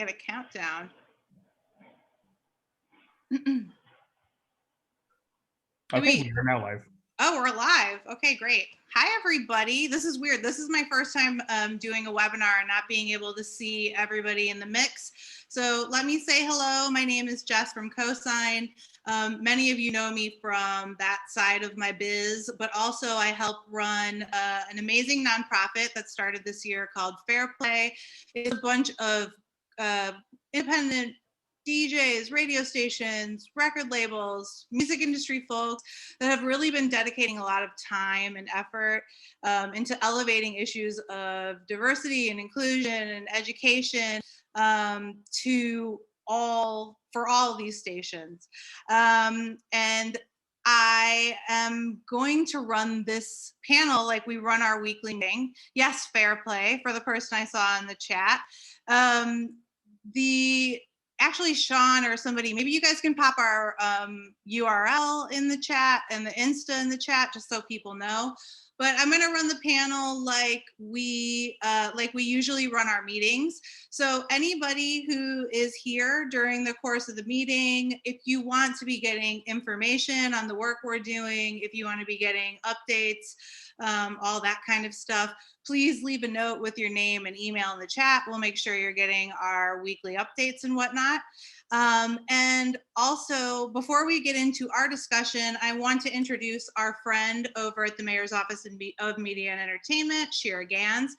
get a countdown. Okay, we're now live. Oh, we're live. Okay, great. Hi, everybody. This is weird. This is my first time doing a webinar and not being able to see everybody in the mix. So let me say hello. My name is Jess from Cosign. Many of you know me from that side of my biz, but also I help run an amazing nonprofit that started this year called FairPlay. It's a bunch of independent DJs, radio stations, record labels, music industry folks that have really been dedicating a lot of time and effort into elevating issues of diversity and inclusion and education for all of these stations. And I am going to run this panel like we run our weekly meeting. Yes, FairPlay for the person I saw in the chat. Actually, Sean or somebody, maybe you guys can pop our URL in the chat and the Insta in the chat just so people know. But I'm going to run the panel like we usually run our meetings. So anybody who is here during the course of the meeting, if you want to be getting information on the work we're doing, if you want to be getting updates, all that kind of stuff, please leave a note with your name and email in the chat. We'll make sure you're getting our weekly updates and whatnot. And also, before we get into our discussion, I want to introduce our friend over at the Mayor's Office of Media and Entertainment, Shira Gans.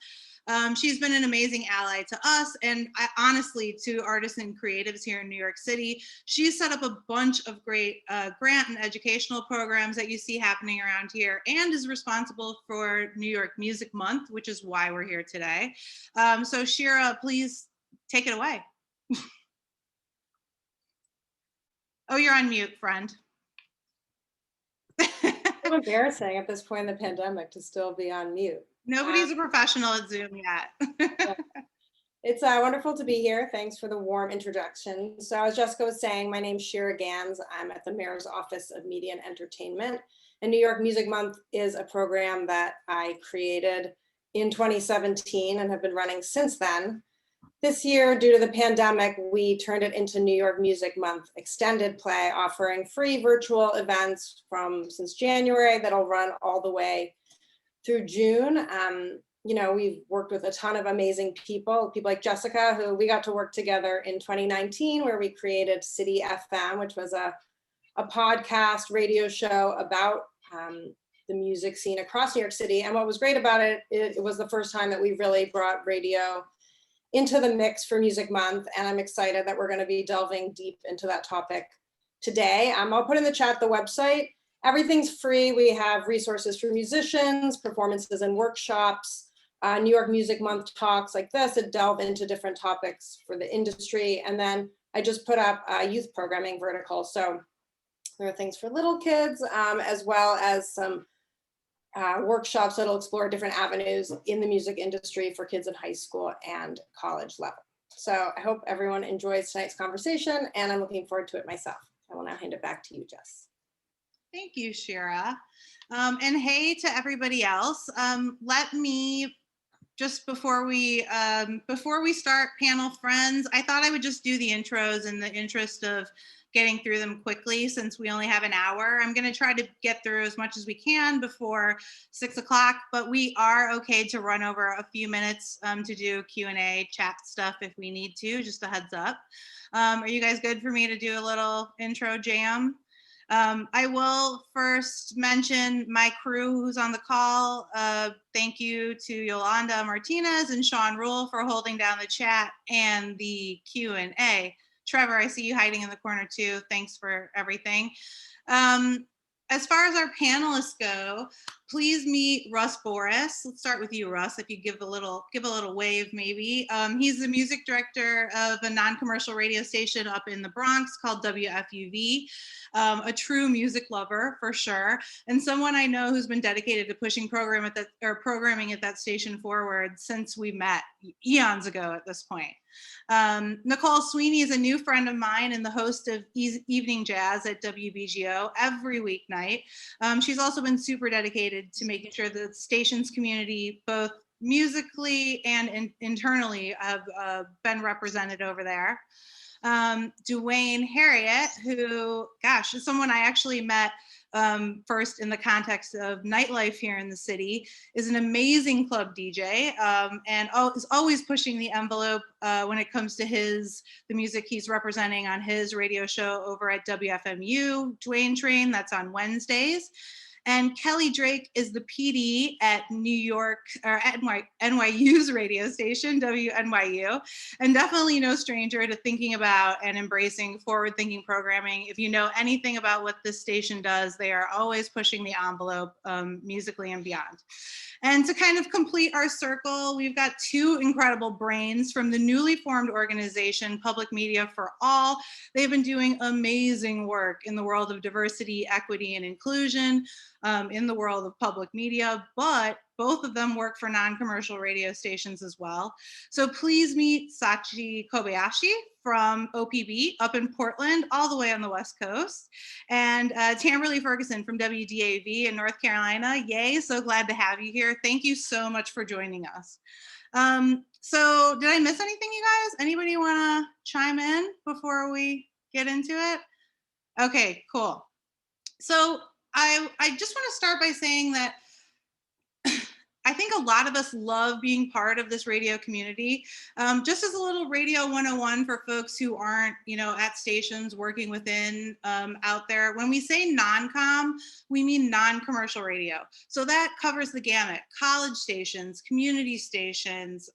She's been an amazing ally to us and honestly to artists and creatives here in New York City. She's set up a bunch of great grant and educational programs that you see happening around here and is responsible for New York Music Month, which is why we're here today. So Shira, please take it away. Oh, you're on mute, friend. It's so embarrassing at this point in the pandemic to still be on mute. Nobody's a professional at Zoom yet. It's wonderful to be here. Thanks for the warm introduction. So as Jessica was saying, my name's Shira Gans. I'm at the Mayor's Office of Media and Entertainment. And New York Music Month is a program that I created in 2017 and have been running since then. This year, due to the pandemic, we turned it into New York Music Month Extended Play, offering free virtual events since January that'll run all the way through June. We've worked with a ton of amazing people like Jessica, who we got to work together in 2019, where we created City FM, which was a podcast radio show about the music scene across New York City. And what was great about it, it was the first time that we really brought radio into the mix for Music Month. And I'm excited that we're going to be delving deep into that topic today. I'll put in the chat the website. Everything's free. We have resources for musicians, performances and workshops, New York Music Month talks like this that delve into different topics for the industry. And then I just put up a youth programming vertical. So there are things for little kids, as well as some workshops that'll explore different avenues in the music industry for kids in high school and college level. So I hope everyone enjoys tonight's conversation, and I'm looking forward to it myself. I will now hand it back to you, Jess. Thank you, Shira. And hey to everybody else. Let me just before we start, panel friends, I thought I would just do the intros in the interest of getting through them quickly since we only have an hour. I'm going to try to get through as much as we can before 6 o'clock, but we are okay to run over a few minutes to do Q&A chat stuff if we need to, just a heads up. Are you guys good for me to do a little intro jam? I will first mention my crew who's on the call. Thank you to Yolanda Martinez and Sean Rule for holding down the chat and the Q&A. Trevor, I see you hiding in the corner too. Thanks for everything. As far as our panelists go, please meet Russ Borris. Let's start with you, Russ, if you give a little wave maybe. He's the music director of a non-commercial radio station up in the Bronx called WFUV. A true music lover for sure, and someone I know who's been dedicated to pushing programming at that station forward since we met eons ago at this point. Nicole Sweeney is a new friend of mine and the host of Evening Jazz at WBGO every weeknight. She's also been super dedicated to making sure the station's community, both musically and internally have been represented over there. Duane, Harriot, who, gosh, is someone I actually met first in the context of nightlife here in the city, is an amazing club DJ and is always pushing the envelope when it comes to the music he's representing on his radio show over at WFMU, Duane Train, that's on Wednesdays. And Kelly Drake is the PD at New York, or at NYU's radio station, WNYU, and definitely no stranger to thinking about and embracing forward-thinking programming. If you know anything about what this station does, they are always pushing the envelope musically and beyond. And to kind of complete our circle, we've got two incredible brains from the newly formed organization, Public Media for All. They've been doing amazing work in the world of diversity, equity, and inclusion, in the world of public media, but both of them work for non-commercial radio stations as well. So please meet Sachi Kobayashi from OPB up in Portland, all the way on the West Coast, and Tamberly Ferguson from WDAV in North Carolina. Yay, so glad to have you here. Thank you so much for joining us. So did I miss anything, you guys? Anybody wanna chime in before we get into it? Okay, cool. So I just want to start by saying that I think a lot of us love being part of this radio community. Just as a little radio 101 for folks who aren't, at stations working within out there. When we say non-com, we mean non-commercial radio. So that covers the gamut: college stations, community stations,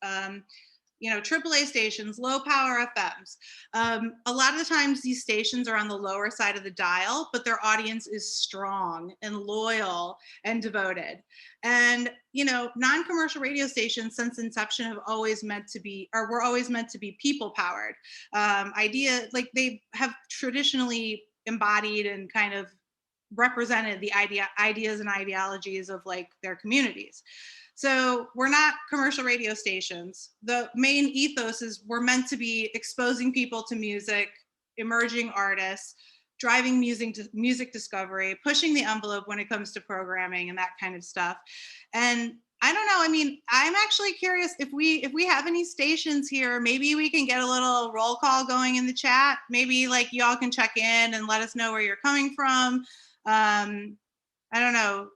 AAA stations, low power FMs. A lot of the times these stations are on the lower side of the dial, but their audience is strong and loyal and devoted. And, non-commercial radio stations since inception have always meant to be, or were always meant to be people powered. They have traditionally embodied and kind of represented the ideas and ideologies of their communities. So we're not commercial radio stations. The main ethos is we're meant to be exposing people to music, emerging artists, driving music discovery, pushing the envelope when it comes to programming and that kind of stuff. And I don't know, I'm actually curious if we have any stations here, maybe we can get a little roll call going in the chat. Maybe y'all can check in and let us know where you're coming from. I don't know.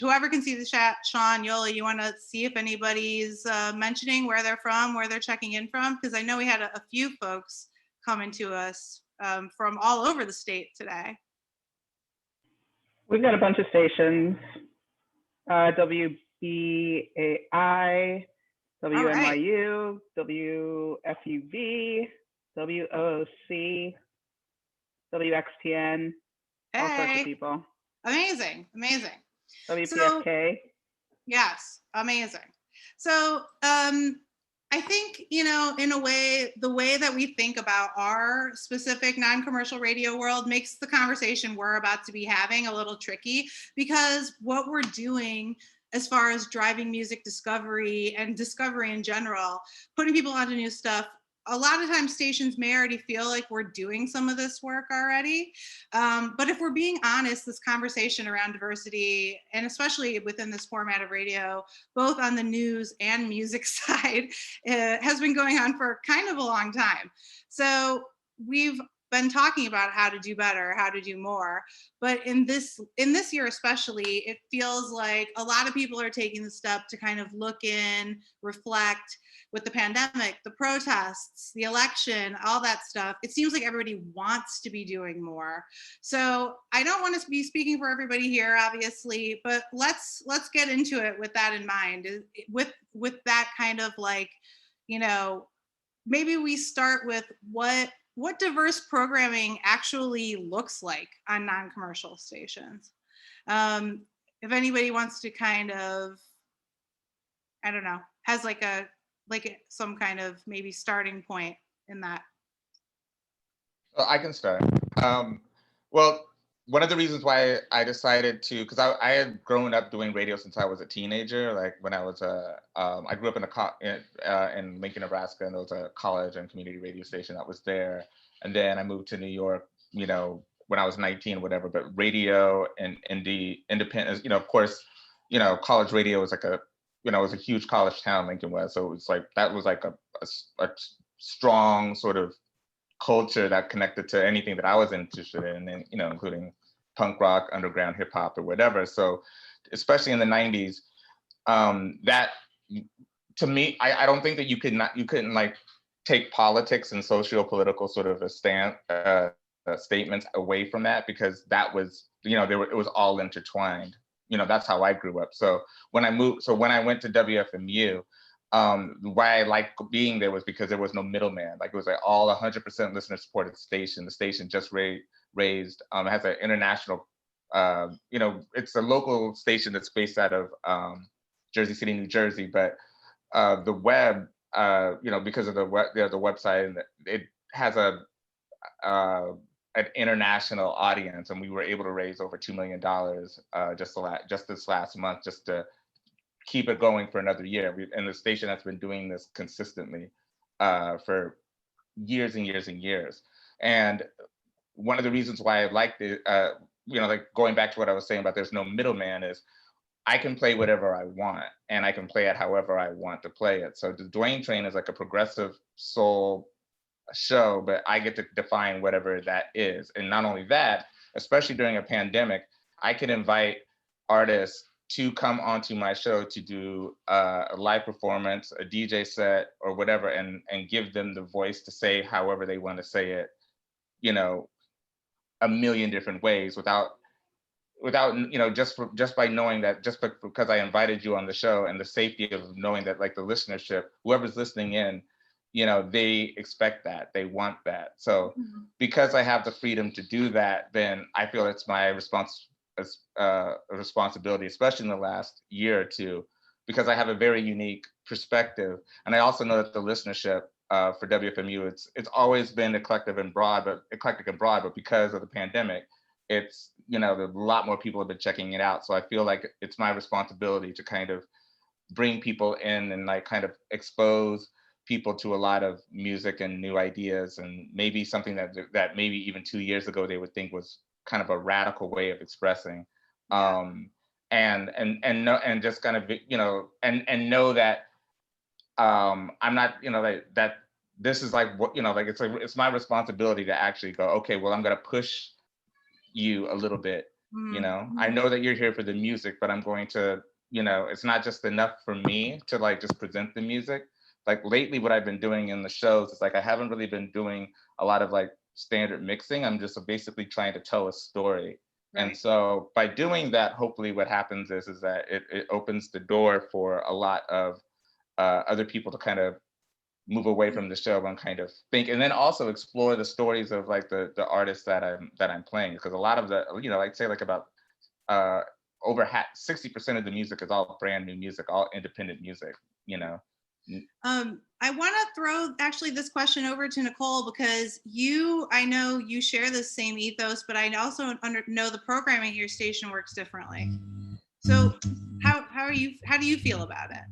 Whoever can see the chat, Sean, Yola, you want to see if anybody's mentioning where they're from, where they're checking in from? Because I know we had a few folks coming to us from all over the state today. We've got a bunch of stations, WBAI, WNYU, WFUV, WOC, WXPN, all sorts of people. Amazing. WPSK. Yes, amazing. So I think, in a way, the way that we think about our specific non-commercial radio world makes the conversation we're about to be having a little tricky, because what we're doing as far as driving music discovery and discovery in general, putting people onto new stuff, a lot of times stations may already feel like we're doing some of this work already. But if we're being honest, this conversation around diversity, and especially within this format of radio, both on the news and music side, has been going on for kind of a long time. So we've been talking about how to do better, how to do more. But in this year especially, it feels like a lot of people are taking the step to kind of look in, reflect. With the pandemic, the protests, the election, all that stuff, it seems like everybody wants to be doing more. So I don't want to be speaking for everybody here, obviously, but let's get into it with that in mind. With that kind of maybe we start with what diverse programming actually looks like on non-commercial stations. If anybody wants to kind of, I don't know, has some kind of maybe starting point in that. I can start. Well, one of the reasons why I decided to, because I had grown up doing radio since I was a teenager. When I was I grew up in Lincoln, Nebraska, and there was a college and community radio station that was there. And then I moved to New York, when I was 19, whatever. But radio and independent, of course, college radio was like a you know, it was a huge college town, Lincoln was. So it was like, that was like a strong sort of culture that connected to anything that I was interested in, and, you know, including punk rock, underground hip hop, or whatever. So especially in the 90s, that, to me, I don't think that you couldn't like take politics and socio-political sort of statements away from that, because that was, you know, it was all intertwined. You know, that's how I grew up. So when I went to WFMU, why I liked being there was because there was no middleman. Like, it was like all 100% listener supported station. The station just raised, it has an international, you know, it's a local station that's based out of Jersey City, New Jersey, but the web, you know, because of the website, and it has an international audience, and we were able to raise over $2 million just this last month, just to keep it going for another year. And the station has been doing this consistently for years and years and years. And one of the reasons why I liked it, you know, like going back to what I was saying about there's no middleman, is I can play whatever I want, and I can play it however I want to play it. So the Duane Train is like a progressive soul show, but I get to define whatever that is. And not only that, especially during a pandemic, I can invite artists to come onto my show to do a live performance, a DJ set, or whatever, and give them the voice to say however they want to say it, you know, a million different ways without, you know, just by knowing that, just because I invited you on the show, and the safety of knowing that, like, the listenership, whoever's listening in, you know, they expect that, they want that. So because I have the freedom to do that, then I feel it's my responsibility, especially in the last year or two, because I have a very unique perspective. And I also know that the listenership for WFMU, it's always been eclectic and broad, but because of the pandemic, it's, you know, a lot more people have been checking it out. So I feel like it's my responsibility to kind of bring people in and like kind of expose people to a lot of music and new ideas, and maybe something that maybe even 2 years ago they would think was kind of a radical way of expressing, and just kind of, you know, and know that I'm not, you know, like that this is like what, you know, like it's my responsibility to actually go, okay, well, I'm gonna push you a little bit, you know. I know that you're here for the music, but I'm going to, you know, it's not just enough for me to like just present the music. Like lately, what I've been doing in the shows is like I haven't really been doing a lot of like standard mixing. I'm just basically trying to tell a story. Right. And so by doing that, hopefully what happens is that it opens the door for a lot of other people to kind of move away from the show and kind of think, and then also explore the stories of like the artists that I'm playing, because a lot of the, you know, like say like about over 60% of the music is all brand new music, all independent music, you know. I want to throw actually this question over to Nicole, because I know you share the same ethos, but I also know the programming at your station works differently. So how do you feel about it?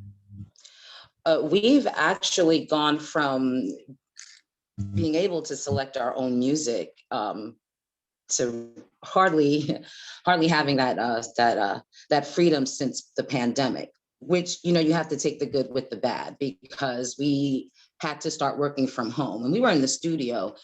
We've actually gone from being able to select our own music to hardly having that freedom since the pandemic, which, you know, you have to take the good with the bad, because we had to start working from home. When we were in the studio,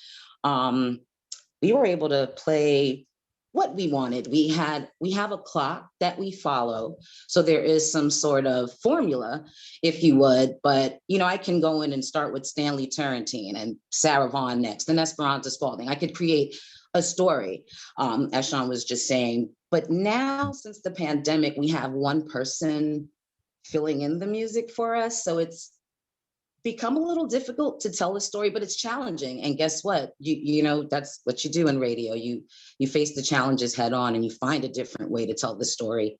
we were able to play what we wanted. We have a clock that we follow. So there is some sort of formula, if you would, but, you know, I can go in and start with Stanley Turrentine and Sarah Vaughan next, and Esperanza Spalding. I could create a story, as Sean was just saying. But now, since the pandemic, we have one person filling in the music for us. So it's become a little difficult to tell the story, but it's challenging. And guess what? You know, that's what you do in radio. You face the challenges head on, and you find a different way to tell the story,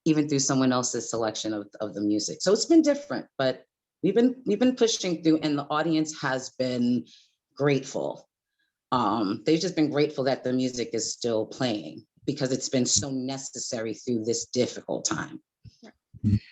even through someone else's selection of the music. So it's been different, but we've been pushing through, and the audience has been grateful. They've just been grateful that the music is still playing, because it's been so necessary through this difficult time.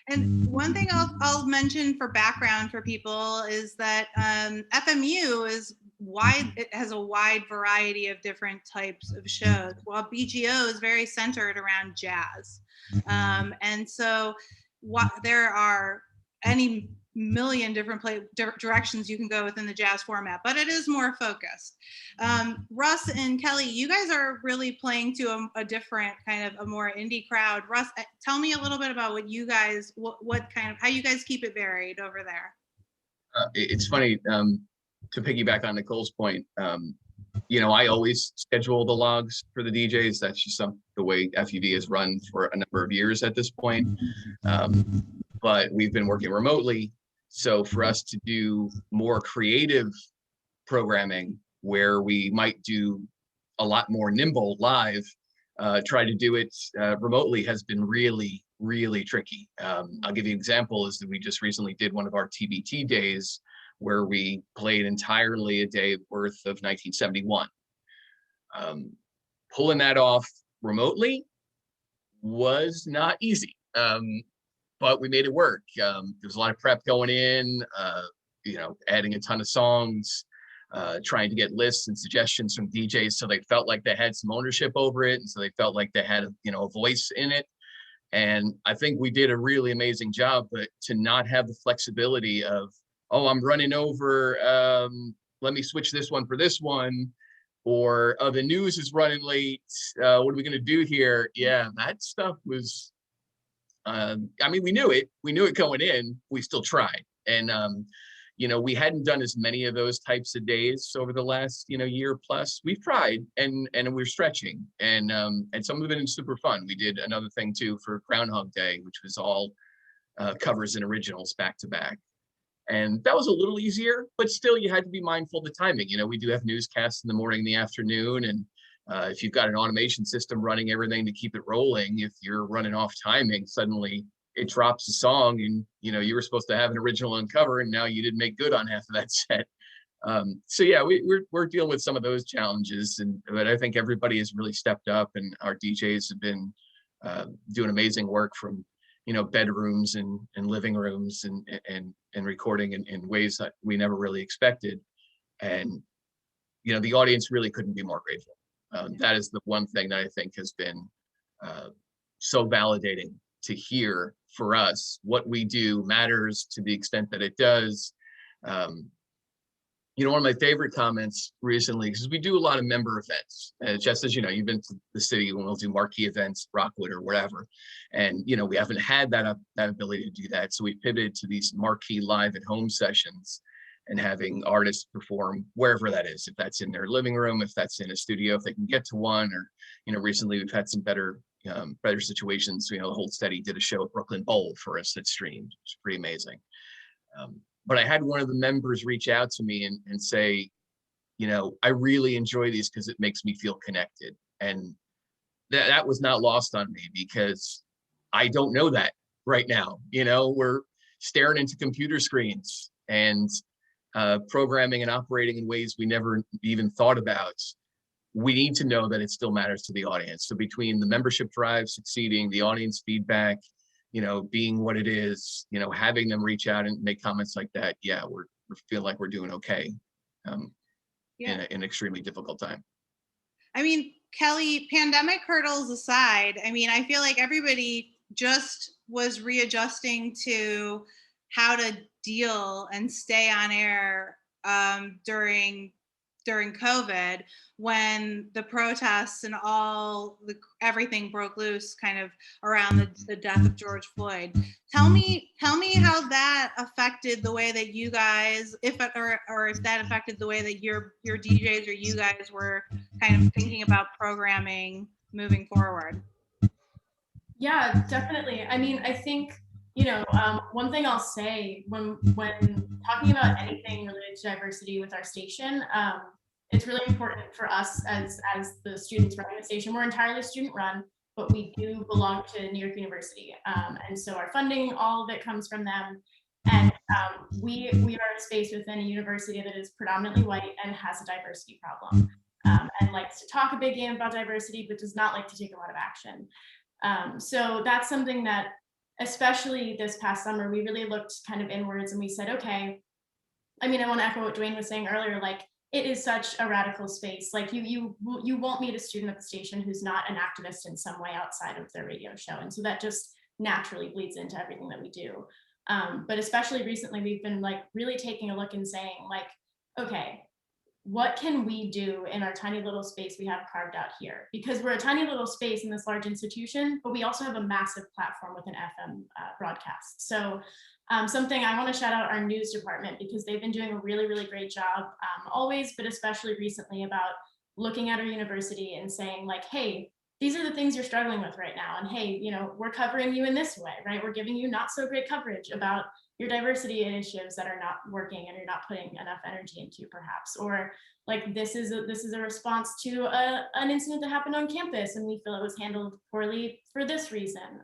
And one thing I'll mention for background for people is that FMU is wide. It has a wide variety of different types of shows, while BGO is very centered around jazz. And so there are any million different directions you can go within the jazz format, but it is more focused. Russ and Kelly, you guys are really playing to a different kind of a more indie crowd. Russ, tell me a little bit about what you guys, how you guys keep it varied over there. It's funny, to piggyback on Nicole's point, I always schedule the logs for the DJs. That's just the way FUV is run for a number of years at this point. But we've been working remotely. So for us to do more creative programming where we might do a lot more nimble live, try to do it remotely has been really, really tricky. I'll give you an example is that we just recently did one of our TBT days where we played entirely a day worth of 1971. Pulling that off remotely was not easy, but we made it work. There's a lot of prep going in, adding a ton of songs, trying to get lists and suggestions from DJs so they felt like they had some ownership over it, and so they felt like they had a voice in it. And I think we did a really amazing job, but to not have the flexibility of, oh, I'm running over, let me switch this one for this one, or the news is running late, what are we gonna do here? Yeah, that stuff was, we knew it going in, we still tried. And, we hadn't done as many of those types of days over the last, year plus. We've tried and we're stretching, and some of it is super fun. We did another thing too for Groundhog Day, which was all covers and originals back to back. And that was a little easier, but still you had to be mindful of the timing. We do have newscasts in the morning, and the afternoon, and if you've got an automation system running everything to keep it rolling, if you're running off timing, suddenly it drops a song, and you were supposed to have an original uncover, and now you didn't make good on half of that set. So yeah, we're dealing with some of those challenges, but I think everybody has really stepped up, and our DJs have been doing amazing work from bedrooms and living rooms and recording in ways that we never really expected. And the audience really couldn't be more grateful. That is the one thing that I think has been so validating to hear. For us, what we do matters to the extent that it does. One of my favorite comments recently, because we do a lot of member events, just as you've been to the city when we'll do marquee events, Rockwood or whatever, and we haven't had that ability to do that. So we pivoted to these marquee live at home sessions and having artists perform wherever that is, if that's in their living room, if that's in a studio, if they can get to one, or recently we've had some better situations. The Hold Steady did a show at Brooklyn Bowl for us that streamed. It's pretty amazing. But I had one of the members reach out to me and say, I really enjoy these because it makes me feel connected. And that was not lost on me, because I don't know that right now. We're staring into computer screens and programming and operating in ways we never even thought about. We need to know that it still matters to the audience. So between the membership drive succeeding, the audience feedback, being what it is, having them reach out and make comments like that, yeah, we feel like we're doing okay in an extremely difficult time. Kelly, pandemic hurdles aside, I feel like everybody just was readjusting to how to deal and stay on air during COVID, when the protests and everything broke loose kind of around the death of George Floyd. Tell me how that affected the way that you guys, if that affected the way that your DJs or you guys were kind of thinking about programming moving forward. Yeah, definitely. I think, one thing I'll say when talking about anything related to diversity with our station, it's really important for us as the students running the station. We're entirely student run, but we do belong to New York University. And so our funding, all of it comes from them. And we are a space within a university that is predominantly white and has a diversity problem, and likes to talk a big game about diversity, but does not like to take a lot of action. So that's something that, especially this past summer, we really looked kind of inwards, and we said, okay, I want to echo what Duane was saying earlier, it is such a radical space. You won't meet a student at the station who's not an activist in some way outside of their radio show. And so that just naturally bleeds into everything that we do. But especially recently, we've been like really taking a look and saying like, okay, what can we do in our tiny little space we have carved out here? Because we're a tiny little space in this large institution, but we also have a massive platform with an FM broadcast. So something I want to shout out our news department, because they've been doing a really, really great job always, but especially recently, about looking at our university and saying like, hey, these are the things you're struggling with right now. And hey, you know, we're covering you in this way, right? We're giving you not so great coverage about your diversity initiatives that are not working and you're not putting enough energy into, perhaps. Or like, this is a response to an incident that happened on campus and we feel it was handled poorly for this reason.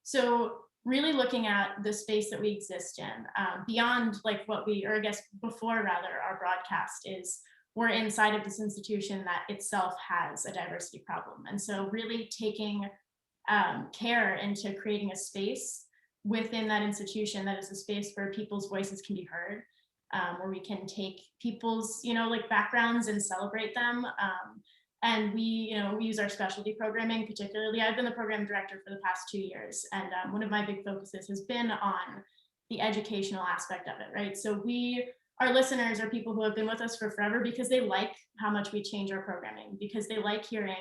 So really looking at the space that we exist in, beyond like what we, or I guess before rather, our broadcast is, we're inside of this institution that itself has a diversity problem. And so really taking care into creating a space within that institution that is a space where people's voices can be heard, where we can take people's, you know, like backgrounds and celebrate them. And we, you know, we use our specialty programming, particularly. I've been the program director for the past 2 years. And one of my big focuses has been on the educational aspect of it, right? So our listeners are people who have been with us for forever because they like how much we change our programming, because they like hearing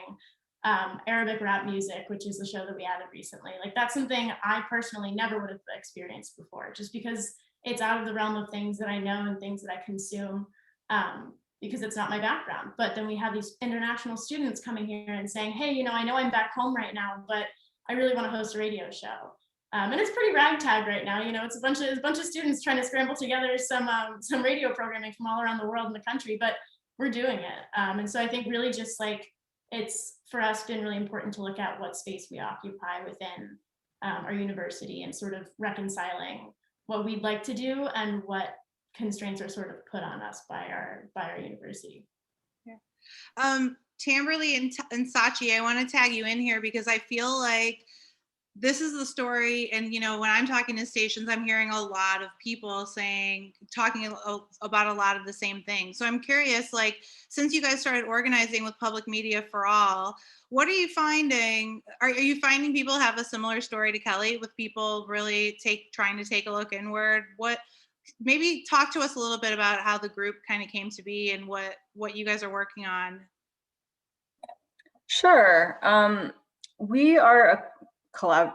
Arabic rap music, which is the show that we added recently. Like, that's something I personally never would have experienced before, just because it's out of the realm of things that I know and things that I consume, because it's not my background. But then we have these international students coming here and saying, hey, you know I'm back home right now, but I really want to host a radio show. And it's pretty ragtag right now. You know, it's a bunch of students trying to scramble together some radio programming from all around the world and the country, but we're doing it. And so I think really just like, it's for us been really important to look at what space we occupy within our university and sort of reconciling what we'd like to do and what constraints are sort of put on us by our university. Yeah. Tamberly and Sachi, I want to tag you in here because I feel like this is the story. And, you know, when I'm talking to stations, I'm hearing a lot of people talking about a lot of the same things. So I'm curious, like, since you guys started organizing with Public Media for All, what are you finding? Are you finding people have a similar story to Kelly, with people really trying to take a look inward? Maybe talk to us a little bit about how the group kind of came to be and what you guys are working on. Sure. We are a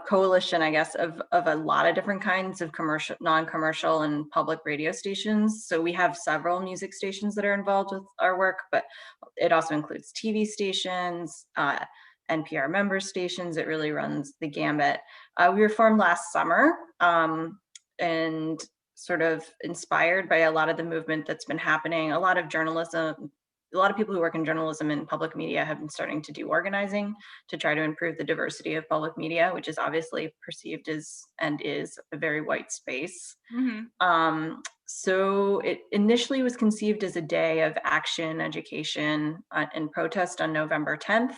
coalition, I guess, of a lot of different kinds of commercial, non-commercial, and public radio stations. So we have several music stations that are involved with our work, but it also includes TV stations, NPR member stations. It really runs the gambit. We were formed last summer and sort of inspired by a lot of the movement that's been happening. A lot of people who work in journalism and public media have been starting to do organizing to try to improve the diversity of public media, which is obviously perceived as and is a very white space. Mm-hmm. So it initially was conceived as a day of action, education, and protest on November 10th.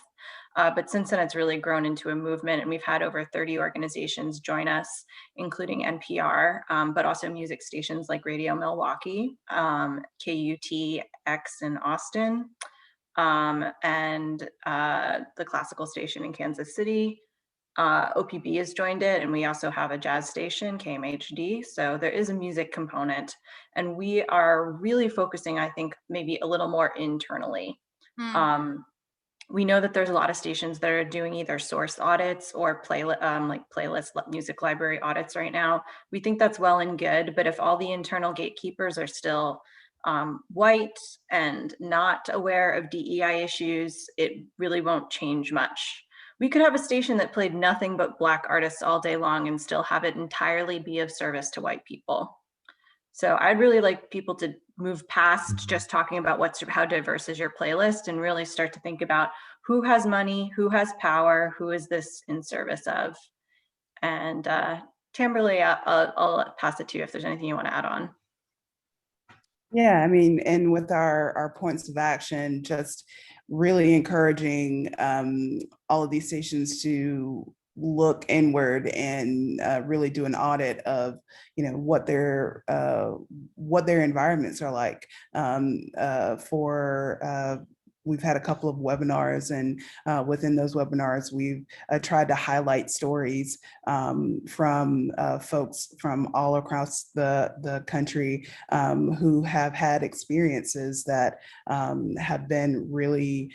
But since then, it's really grown into a movement, and we've had over 30 organizations join us, including NPR, but also music stations like Radio Milwaukee, KUTX in Austin, and the classical station in Kansas City. OPB has joined it, and we also have a jazz station, KMHD. So there is a music component, and we are really focusing, I think, maybe a little more internally. We know that there's a lot of stations that are doing either source audits or playlist music library audits right now. We think that's well and good, but if all the internal gatekeepers are still white and not aware of DEI issues, it really won't change much. We could have a station that played nothing but Black artists all day long and still have it entirely be of service to white people. So I'd really like people to move past just talking about how diverse is your playlist and really start to think about who has money, who has power, who is this in service of. And Tamberly, I'll pass it to you if there's anything you want to add on. Yeah, I mean, and with our points of action, just really encouraging all of these stations to look inward and really do an audit of, you know, what their environments are like for we've had a couple of webinars, and within those webinars, we've tried to highlight stories from folks from all across the country who have had experiences that have been really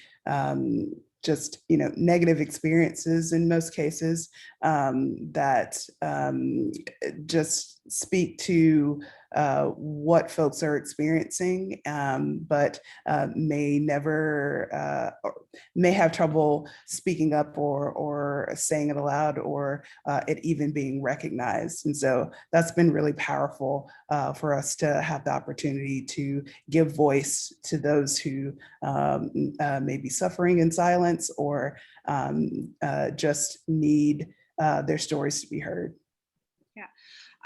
just, negative experiences in most cases that just speak to what folks are experiencing, but may have trouble speaking up or saying it aloud, or it even being recognized. And so that's been really powerful for us to have the opportunity to give voice to those who may be suffering in silence, or just need their stories to be heard. Yeah.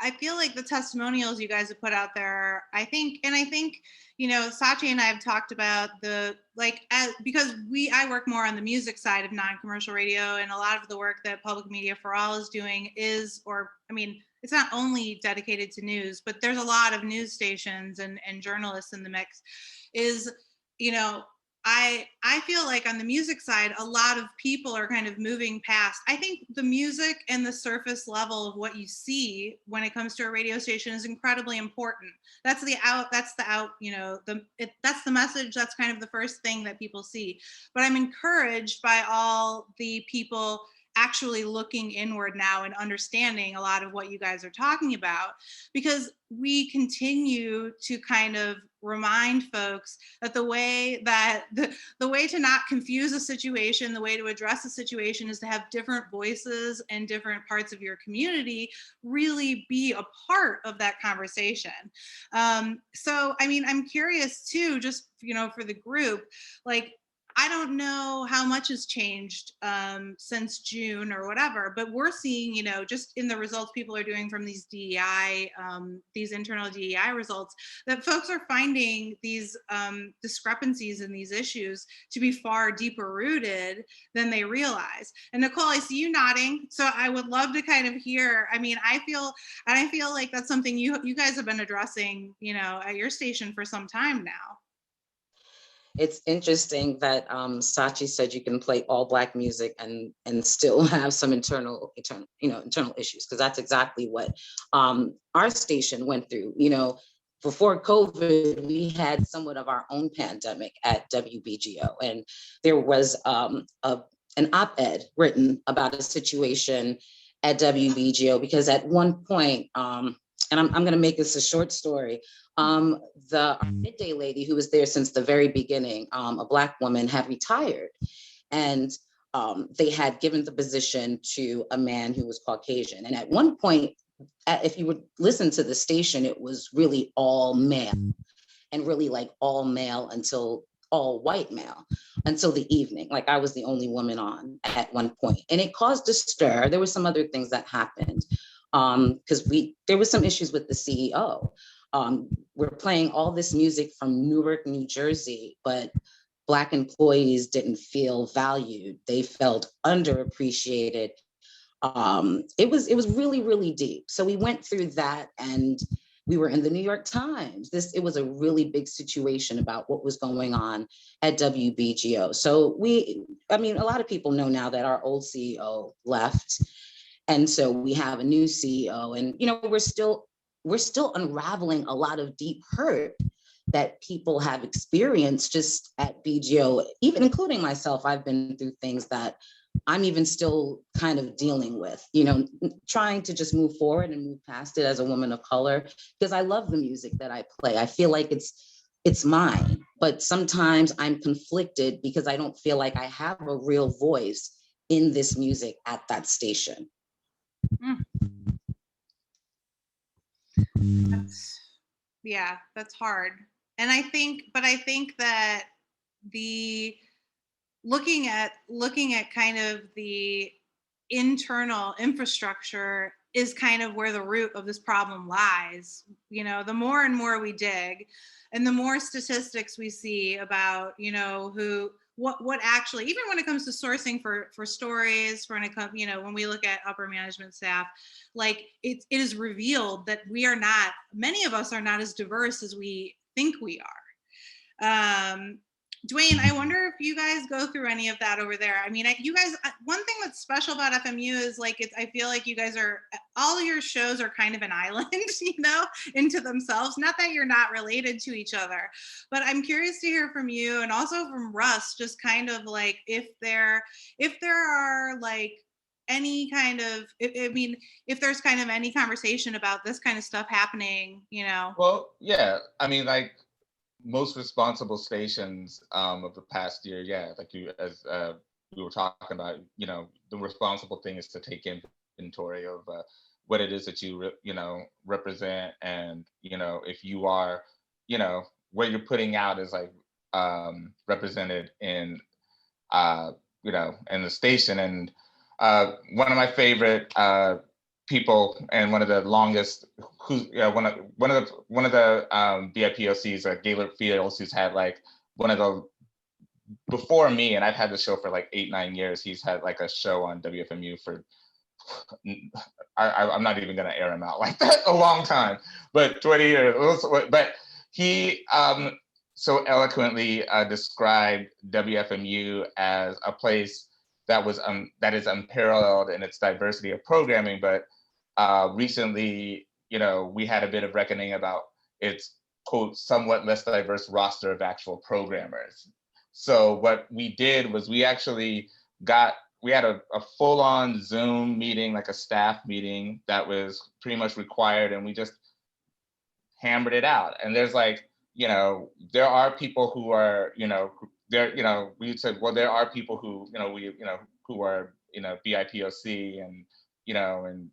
I feel like the testimonials you guys have put out there, I think, Sachi and I have talked about because I work more on the music side of non-commercial radio, and a lot of the work that Public Media for All is doing it's not only dedicated to news, but there's a lot of news stations and journalists in the mix, I feel like on the music side, a lot of people are kind of moving past. I think the music and the surface level of what you see when it comes to a radio station is incredibly important. That's the message. That's kind of the first thing that people see. But I'm encouraged by all the people actually looking inward now and understanding a lot of what you guys are talking about, because we continue to kind of remind folks that the way to not confuse a situation, the way to address a situation, is to have different voices and different parts of your community really be a part of that conversation. So, I'm curious too, just, for the group, I don't know how much has changed since June or whatever, but we're seeing, just in the results people are doing from these DEI, these internal DEI results, that folks are finding these discrepancies in these issues to be far deeper rooted than they realize. And Nicole, I see you nodding, so I would love to kind of hear. I feel like that's something you guys have been addressing, at your station for some time now. It's interesting that Sachi said you can play all Black music and still have some internal issues, because that's exactly what our station went through. Before COVID, we had somewhat of our own pandemic at WBGO, and there was an op-ed written about a situation at WBGO, because at one point, and I'm going to make this a short story. The midday lady who was there since the very beginning, a Black woman, had retired, and they had given the position to a man who was Caucasian. And at one point, if you would listen to the station, it was really all male, and really all male until all white male until the evening. I was the only woman on at one point, and it caused a stir. There were some other things that happened because there was some issues with the CEO. We're playing all this music from Newark, New Jersey, but Black employees didn't feel valued. They felt underappreciated. It was really, really deep. So we went through that, and we were in the New York Times. It was a really big situation about what was going on at WBGO. So a lot of people know now that our old CEO left. And so we have a new CEO, and, we're still unraveling a lot of deep hurt that people have experienced just at BGO, even including myself. I've been through things that I'm even still kind of dealing with, trying to just move forward and move past it as a woman of color, because I love the music that I play. I feel like it's mine, but sometimes I'm conflicted because I don't feel like I have a real voice in this music at that station. That's hard. And I think that looking at kind of the internal infrastructure is kind of where the root of this problem lies. The more and more we dig, and the more statistics we see about, what actually, even when it comes to sourcing for stories, when we look at upper management staff, it is revealed that many of us are not as diverse as we think we are. Duane, I wonder if you guys go through any of that over there. I mean, you guys, one thing that's special about FMU is like, I feel like you guys are, all your shows are kind of an island, you know, into themselves. Not that you're not related to each other, but I'm curious to hear from you and also from Russ, just kind of like if there are like any kind of, I mean, if there's kind of any conversation about this kind of stuff happening, you know. Well, yeah, I mean, like most responsible stations of the past year, yeah, like you, as we were talking about, you know, the responsible thing is to take inventory of what it is that you, you know, represent, and, you know, if you are, you know, what you're putting out is like represented in, you know, in the station. And one of my favorite people and one of the longest, who's one of the BIPOCs, Gaylord Fields, who's had like one of the, before me, and I've had the show for like 8-9 years. He's had like a show on WFMU for, I'm not even gonna air him out like that, a long time, but 20 years. But he so eloquently described WFMU as a place that was that is unparalleled in its diversity of programming. But recently, you know, we had a bit of reckoning about its, quote, somewhat less diverse roster of actual programmers. So what we did was we actually we had a full-on Zoom meeting, like a staff meeting that was pretty much required, and we just hammered it out. And there's like, you know, there are people who are, you know, there, you know, we said, well, there are people who, you know, who are, you know, BIPOC and, you know, and,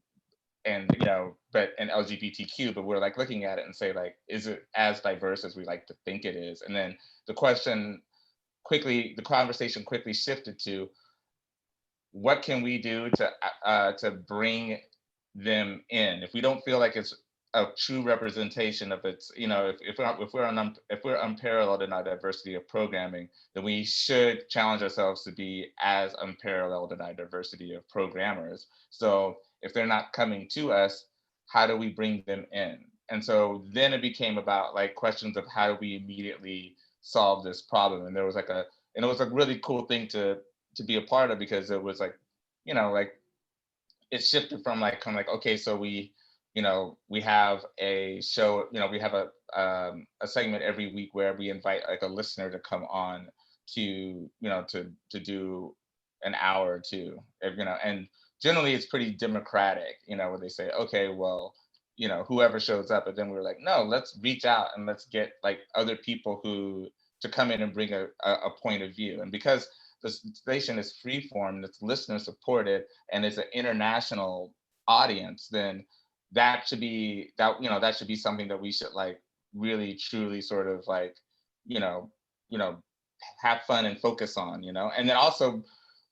you know, but, and LGBTQ, but we're like looking at it and say like, is it as diverse as we like to think it is? And then the conversation quickly shifted to, what can we do to bring them in? If we don't feel like it's a true representation of its, you know, if we're unparalleled in our diversity of programming, then we should challenge ourselves to be as unparalleled in our diversity of programmers. So if they're not coming to us, how do we bring them in? And so then it became about like questions of how do we immediately solve this problem? And there was like and it was a really cool thing to be a part of, because it was like, you know, like it shifted from like kind of like, okay, so we, you know, we have a show, you know, we have a segment every week where we invite like a listener to come on to, you know, to do an hour or two, you know, and generally it's pretty democratic, you know, where they say, okay, well, you know, whoever shows up. But then we were like, no, let's reach out and let's get like other people to come in and bring a point of view. And because the station is freeform and it's listener supported and it's an international audience, then that should be something that we should like really truly sort of like, you know, have fun and focus on, you know. And then also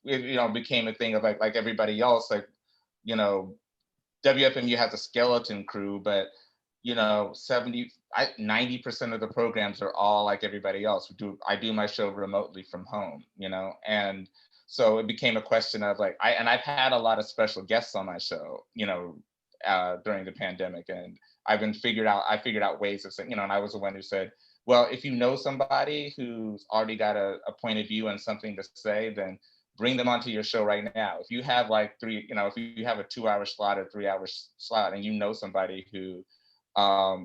it, you know, became a thing of like everybody else, like, you know, WFMU has a skeleton crew, but you know, 90% of the programs are all like everybody else. I do my show remotely from home, you know, and so it became a question of like, I've had a lot of special guests on my show, you know, during the pandemic, and I figured out ways of saying, you know, and I was the one who said, well, if you know somebody who's already got a point of view and something to say, then bring them onto your show right now. If you have like if you have a 2-hour slot or 3-hour slot and you know somebody who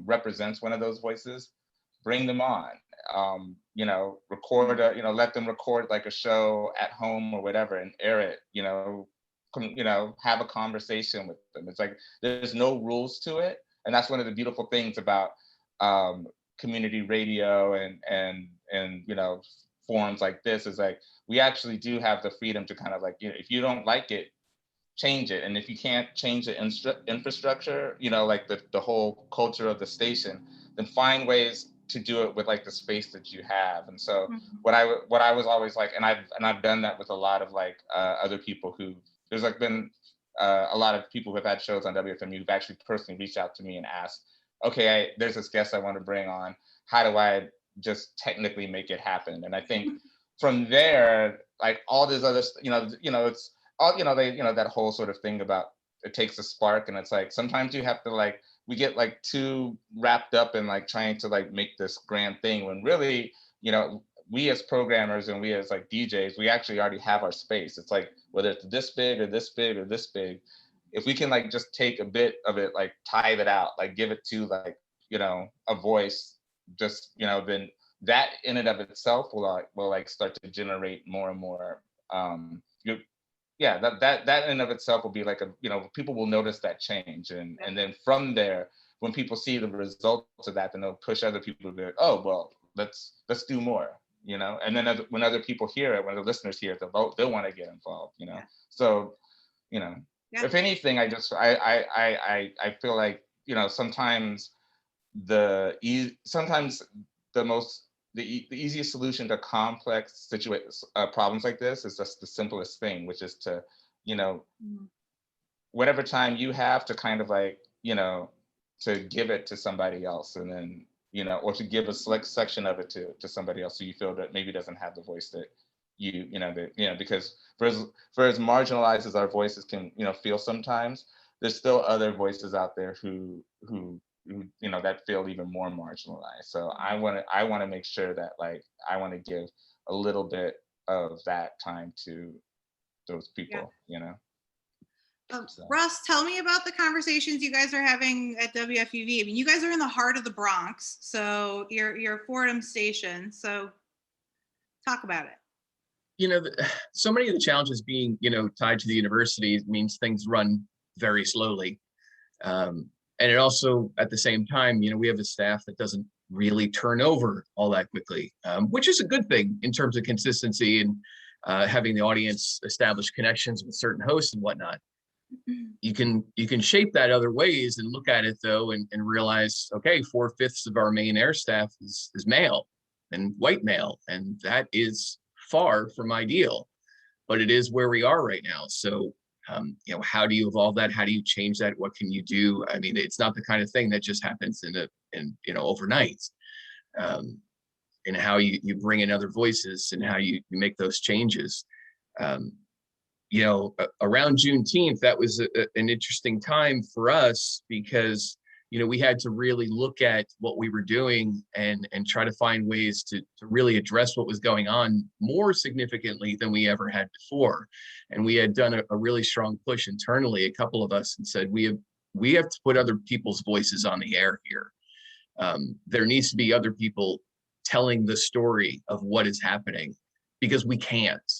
represents one of those voices, bring them on. You know, let them record like a show at home or whatever and air it, you know, have a conversation with them. It's like, there's no rules to it. And that's one of the beautiful things about community radio and you know, forums like this, is like, we actually do have the freedom to kind of like, you know, if you don't like it, change it. And if you can't change the infrastructure, you know, like the whole culture of the station, then find ways to do it with like the space that you have. And so what I was always like, and I've done that with a lot of like other people who, there's like been a lot of people who have had shows on WFMU who've actually personally reached out to me and asked, okay, there's this guest I want to bring on. How do I just technically make it happen? And I think from there, like all this other, it's all, that whole sort of thing about it takes a spark. And it's like, sometimes you have to like, we get like too wrapped up in like trying to like make this grand thing when really, you know, we as programmers and we as like DJs, we actually already have our space. It's like, whether it's this big or this big or this big, if we can like just take a bit of it, like tithe it out, like give it to like, you know, a voice, just, you know, then that in and of itself will like start to generate more and more, that in and of itself will be like a, you know, people will notice that change. And then from there, when people see the results of that, then they'll push other people to be like, oh, well, let's do more, you know? And then when other people hear it, when the listeners hear it, they'll want to get involved, you know? So, you know, if anything, I feel like, you know, sometimes the easiest solution to complex problems like this is just the simplest thing, which is to, you know, whatever time you have to kind of like, you know, to give it to somebody else, and then, you know, or to give a select section of it to somebody else who you feel that maybe doesn't have the voice that because for as marginalized as our voices can, you know, feel sometimes, there's still other voices out there who you know, that feel even more marginalized. So I want to make sure that like I want to give a little bit of that time to those people, you know. So. Russ, tell me about the conversations you guys are having at WFUV. I mean, you guys are in the heart of the Bronx, so you're Fordham Station. So talk about it. You know, so many of the challenges being, you know, tied to the university means things run very slowly. And it also, at the same time, you know, we have a staff that doesn't really turn over all that quickly, which is a good thing in terms of consistency and having the audience establish connections with certain hosts and whatnot. You can shape that other ways and look at it though and realize, okay, 4/5 of our main air staff is male and white male, and that is far from ideal, but it is where we are right now. So you know, how do you evolve that? How do you change that? What can you do? I mean, it's not the kind of thing that just happens in you know, overnight. And how you bring in other voices and how you make those changes. You know, around Juneteenth, that was an interesting time for us because, you know, we had to really look at what we were doing and try to find ways to really address what was going on more significantly than we ever had before. And we had done a really strong push internally, a couple of us, and said, we have to put other people's voices on the air here. There needs to be other people telling the story of what is happening, because we can't.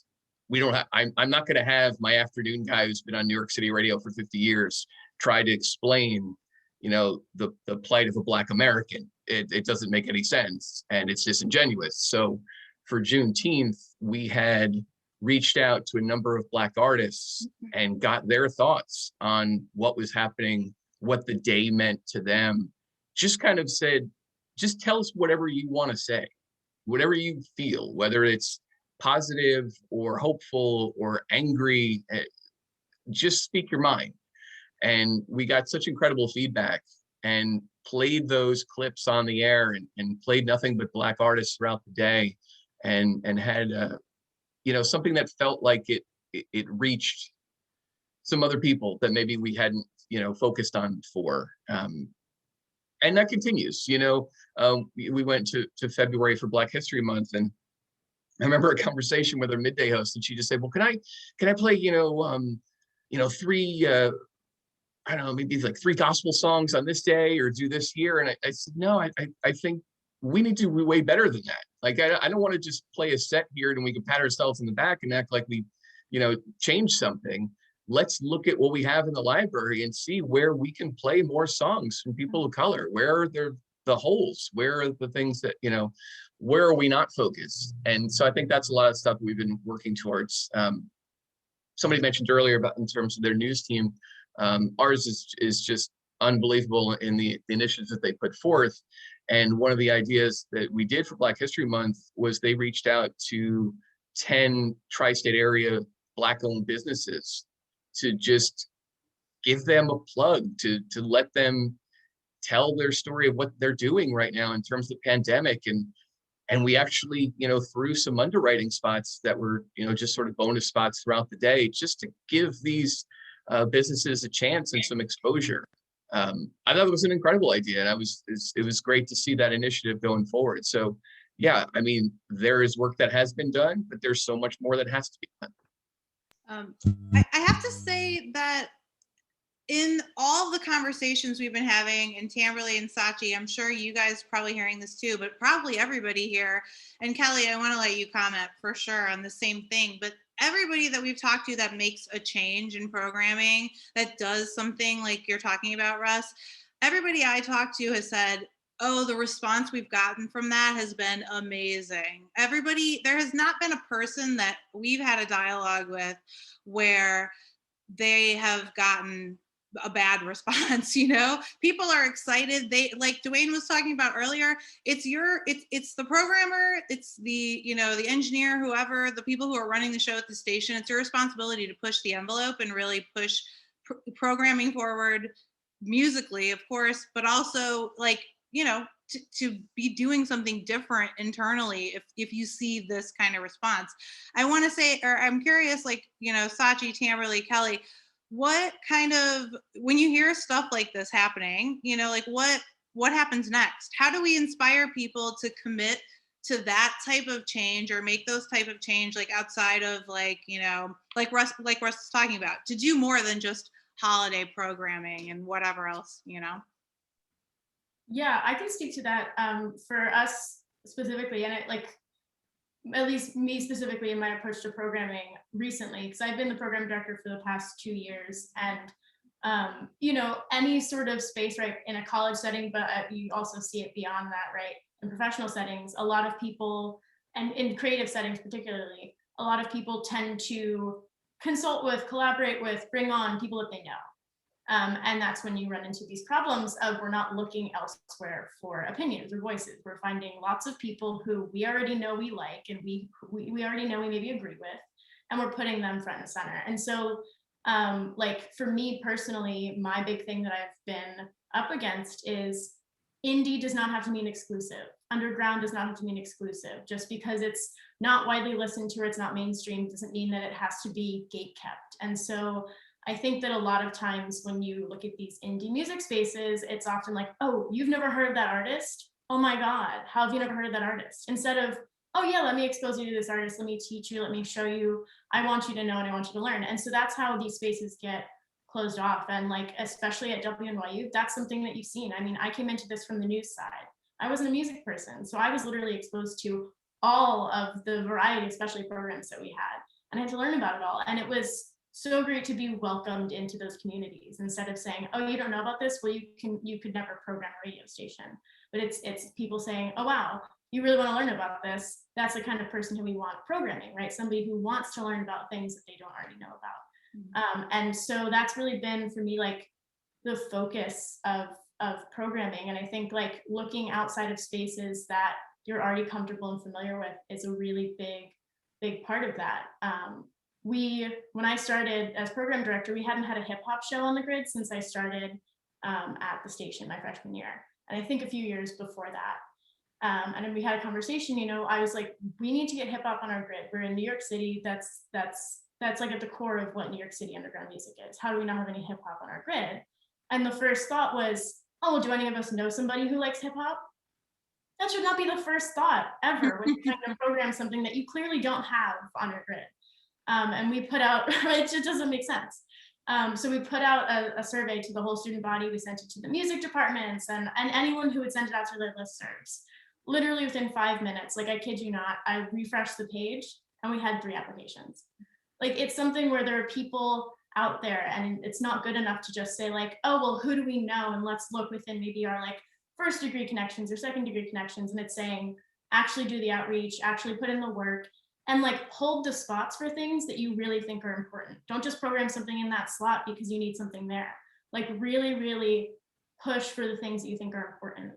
We don't have, I'm not going to have my afternoon guy who's been on New York City radio for 50 years try to explain, you know, the plight of a Black American. It doesn't make any sense and it's disingenuous. So for Juneteenth, we had reached out to a number of Black artists and got their thoughts on what was happening, what the day meant to them. Just kind of said, just tell us whatever you want to say, whatever you feel, whether it's positive or hopeful or angry, just speak your mind. And we got such incredible feedback and played those clips on the air and played nothing but Black artists throughout the day and had, you know, something that felt like it reached some other people that maybe we hadn't, you know, focused on before. And that continues, you know. We went to February for Black History Month, and I remember a conversation with our midday host, and she just said, "Well, can I play, you know, 3, I don't know, maybe like 3 gospel songs on this day, or do this here?" And I said, "No, I think we need to do way better than that. Like, I don't want to just play a set here and we can pat ourselves in the back and act like we, you know, changed something. Let's look at what we have in the library and see where we can play more songs from people of color. Where are the holes? Where are the things that, you know, where are we not focused?" And so I think that's a lot of stuff we've been working towards. Somebody mentioned earlier about in terms of their news team. Ours is just unbelievable in the initiatives that they put forth. And one of the ideas that we did for Black History Month was they reached out to 10 tri-state area Black-owned businesses to just give them a plug, to let them tell their story of what they're doing right now in terms of the pandemic. And we actually, you know, threw some underwriting spots that were, you know, just sort of bonus spots throughout the day, just to give these businesses a chance and some exposure. I thought it was an incredible idea, and it was great to see that initiative going forward. So yeah, I mean, there is work that has been done, but there's so much more that has to be done. I have to say that in all the conversations we've been having, and Tamberly and Sachi, I'm sure you guys probably hearing this too, but probably everybody here, and Kelly, I want to let you comment for sure on the same thing, but everybody that we've talked to that makes a change in programming, that does something like you're talking about, Russ, everybody I talked to has said, oh, the response we've gotten from that has been amazing. Everybody, there has not been a person that we've had a dialogue with where they have gotten a bad response. You know, people are excited. They, like Duane was talking about earlier, it's the programmer, it's the, you know, the engineer, whoever, the people who are running the show at the station. It's your responsibility to push the envelope and really push programming forward musically, of course, but also, like, you know, to be doing something different internally if you see this kind of response. I want to say, or I'm curious, like, you know, Sachi, Tamberly, Kelly, what kind of, when you hear stuff like this happening, you know, like what happens next? How do we inspire people to commit to that type of change or make those type of change, like outside of, like, you know, like Russ was talking about, to do more than just holiday programming and whatever else, you know? Yeah, I can speak to that. For us specifically, and it, like, at least me specifically in my approach to programming recently, because I've been the program director for the past 2 years, and you know, any sort of space, right, in a college setting, but you also see it beyond that, right, in professional settings, a lot of people, and in creative settings particularly, a lot of people tend to consult with, collaborate with, bring on people that they know. And that's when you run into these problems of, we're not looking elsewhere for opinions or voices. We're finding lots of people who we already know we like, and we already know we maybe agree with, and we're putting them front and center. And so, like, for me personally, my big thing that I've been up against is indie does not have to mean exclusive. Underground does not have to mean exclusive. Just because it's not widely listened to or it's not mainstream doesn't mean that it has to be gatekept. And so I think that a lot of times when you look at these indie music spaces, it's often like, oh, you've never heard of that artist? Oh my God, how have you never heard of that artist? Instead of, oh yeah, let me expose you to this artist, let me teach you, let me show you, I want you to know and I want you to learn. And so that's how these spaces get closed off. And, like, especially at WNYU, that's something that you've seen. I mean, I came into this from the news side. I wasn't a music person, so I was literally exposed to all of the variety of specialty programs that we had, and I had to learn about it all. And it was so great to be welcomed into those communities, instead of saying, oh, you don't know about this, well, you could never program a radio station. But it's people saying, oh wow, you really want to learn about this, that's the kind of person who we want programming, right? Somebody who wants to learn about things that they don't already know about. And so that's really been for me, like, the focus of programming. And I think, like, looking outside of spaces that you're already comfortable and familiar with is a really big part of that. When I started as program director, we hadn't had a hip hop show on the grid since I started at the station my freshman year, and I think a few years before that. And then we had a conversation. You know, I was like, we need to get hip hop on our grid. We're in New York City. That's like at the core of what New York City underground music is. How do we not have any hip hop on our grid? And the first thought was, oh, well, do any of us know somebody who likes hip hop? That should not be the first thought ever when you're trying to program something that you clearly don't have on your grid. And we put out, it just doesn't make sense. So we put out a survey to the whole student body. We sent it to the music departments and anyone who would send it out to their listservs. Literally within 5 minutes, like, I kid you not, I refreshed the page and we had 3 applications. Like, it's something where there are people out there, and it's not good enough to just say, like, oh, well, who do we know? And let's look within maybe our, like, first degree connections or second degree connections. And it's saying, actually do the outreach, actually put in the work, and, like, hold the spots for things that you really think are important. Don't just program something in that slot because you need something there. Like, really, really push for the things that you think are important.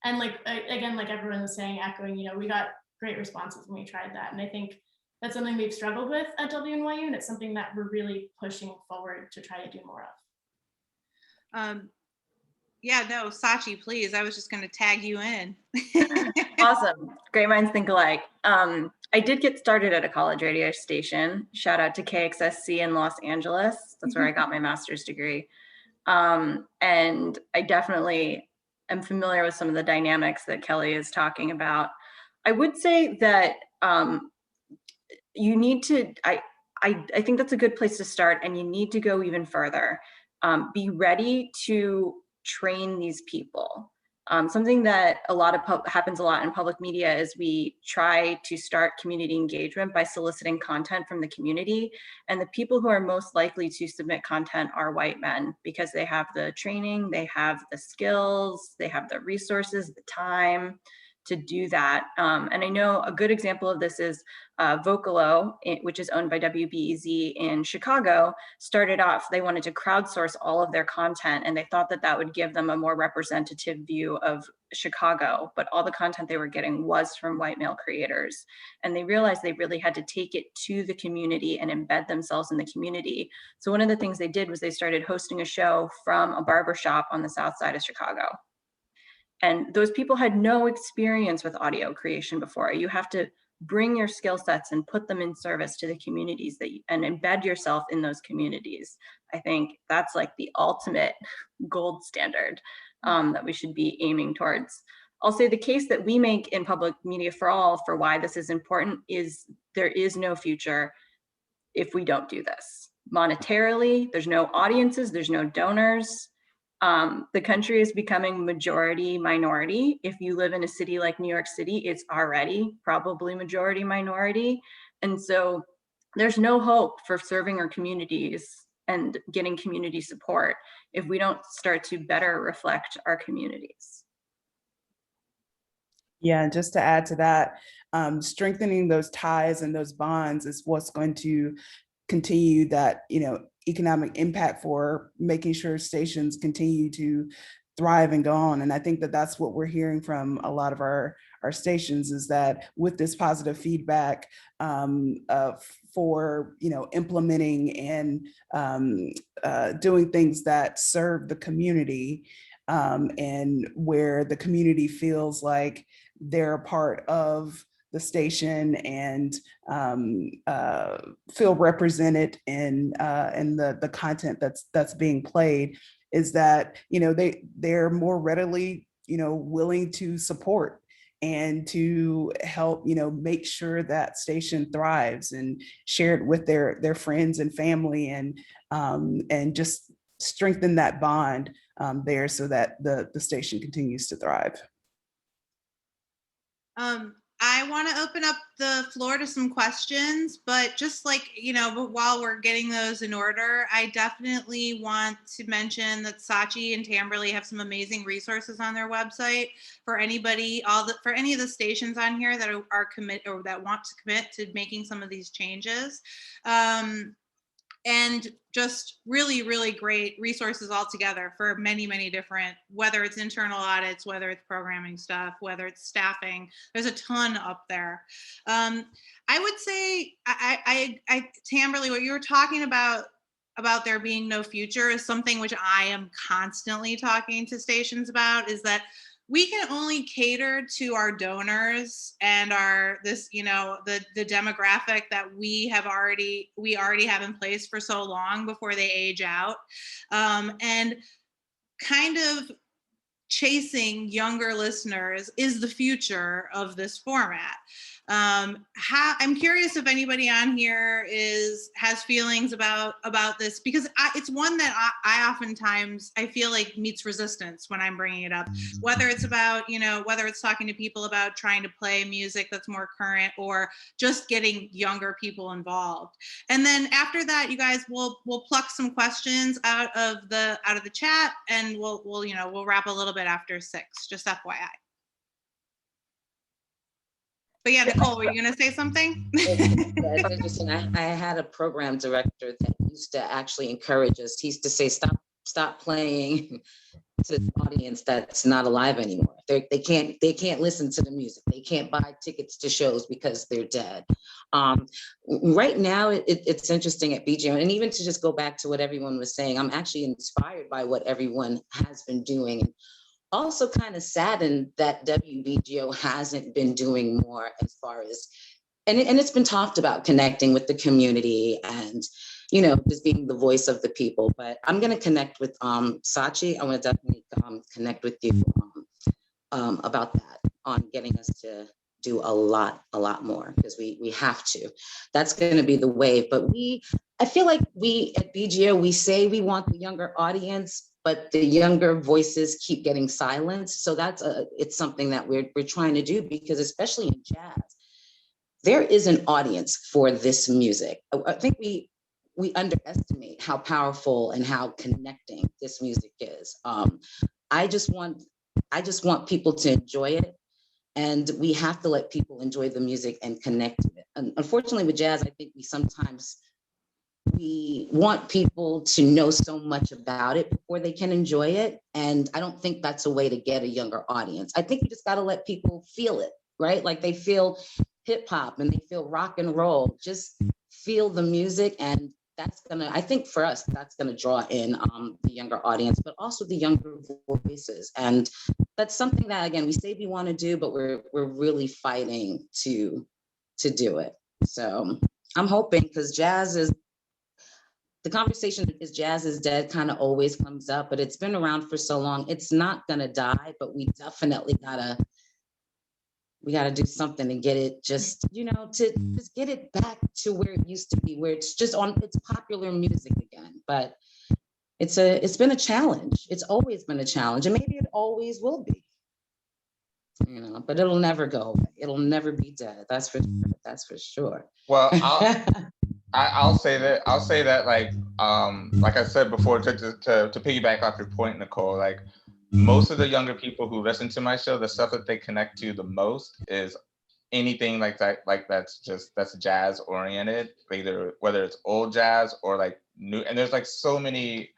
And, like, again, like everyone was saying, echoing, you know, we got great responses when we tried that. And I think that's something we've struggled with at WNYU, and it's something that we're really pushing forward to try to do more of. Yeah, no, Sachi, please. I was just going to tag you in. Awesome. Great minds think alike. I did get started at a college radio station. Shout out to KXSC in Los Angeles. That's where I got my master's degree. And I definitely am familiar with some of the dynamics that Kelly is talking about. I would say that you need to, I think that's a good place to start, and you need to go even further. Be ready to train these people. Something that happens a lot in public media is we try to start community engagement by soliciting content from the community. And the people who are most likely to submit content are white men, because they have the training, they have the skills, they have the resources, the time to do that. And I know a good example of this is Vocalo, which is owned by WBEZ in Chicago, started off, they wanted to crowdsource all of their content, and they thought that that would give them a more representative view of Chicago, but all the content they were getting was from white male creators. And they realized they really had to take it to the community and embed themselves in the community. So one of the things they did was they started hosting a show from a barbershop on the south side of Chicago. And those people had no experience with audio creation before. You have to bring your skill sets and put them in service to the communities and embed yourself in those communities. I think that's like the ultimate gold standard that we should be aiming towards. I'll say the case that we make in Public Media for All for why this is important is there is no future if we don't do this. Monetarily, there's no audiences, there's no donors. The country is becoming majority minority. If you live in a city like New York City, it's already probably majority minority. And so there's no hope for serving our communities and getting community support if we don't start to better reflect our communities. Yeah, and just to add to that, strengthening those ties and those bonds is what's going to continue that, economic impact for making sure stations continue to thrive and go on. And I think that that's what we're hearing from a lot of our stations, is that with this positive feedback for implementing and doing things that serve the community, and where the community feels like they're a part of the station and feel represented in the content that's being played, is that they're more readily willing to support and to help make sure that station thrives and share it with their friends and family, and just strengthen that bond there so that the station continues to thrive. I want to open up the floor to some questions, but just like, but while we're getting those in order, I definitely want to mention that Saatchi and Tamberly have some amazing resources on their website for anybody, for any of the stations on here that are commit or that want to commit to making some of these changes. And just really, really great resources all together for many, many different, whether it's internal audits, whether it's programming stuff, whether it's staffing, there's a ton up there. I would say, Tamberly, what you were talking about there being no future is something which I am constantly talking to stations about, is that we can only cater to our donors and the demographic that we already have in place for so long before they age out, and kind of chasing younger listeners is the future of this format. I'm curious if anybody on here has feelings about this, because it's one that I oftentimes I feel like meets resistance when I'm bringing it up, whether it's about, whether it's talking to people about trying to play music that's more current or just getting younger people involved. And then after that, you guys will pluck some questions out of the chat, and we'll wrap a little bit after 6, just FYI. But yeah, Nicole, were you going to say something? It's interesting. I had a program director that used to actually encourage us. He used to say, stop playing to the audience that's not alive anymore. They can't listen to the music. They can't buy tickets to shows because they're dead. Right now, it's interesting at BGO, and even to just go back to what everyone was saying, I'm actually inspired by what everyone has been doing. Also kind of saddened that WBGO hasn't been doing more as far as, and it's been talked about, connecting with the community and, just being the voice of the people. But I'm going to connect with Saatchi. I want to definitely connect with you about that, on getting us to do a lot more, because we have to. That's going to be the wave. But I feel like we at BGO, we say we want the younger audience, but the younger voices keep getting silenced. So it's something that we're trying to do, because especially in jazz, there is an audience for this music. I think we underestimate how powerful and how connecting this music is. I just want people to enjoy it, and we have to let people enjoy the music and connect to it. And unfortunately, with jazz, I think we want people to know so much about it before they can enjoy it. And I don't think that's a way to get a younger audience. I think you just got to let people feel it, right? Like they feel hip hop and they feel rock and roll. Just feel the music, and I think for us, that's gonna draw in the younger audience, but also the younger voices. And that's something that, again, we say we want to do, but we're really fighting to do it. So I'm hoping, because the conversation is jazz is dead kind of always comes up, but it's been around for so long. It's not gonna die, but we definitely gotta do something and get it to just get it back to where it used to be, where it's popular music again. But it's been a challenge. It's always been a challenge, and maybe it always will be, but it'll never go away. It'll never be dead. That's for sure. Well, I'll say that like I said before, to piggyback off your point, Nicole, like most of the younger people who listen to my show, the stuff that they connect to the most is anything like that, that's jazz oriented, whether it's old jazz or like new. And there's like so many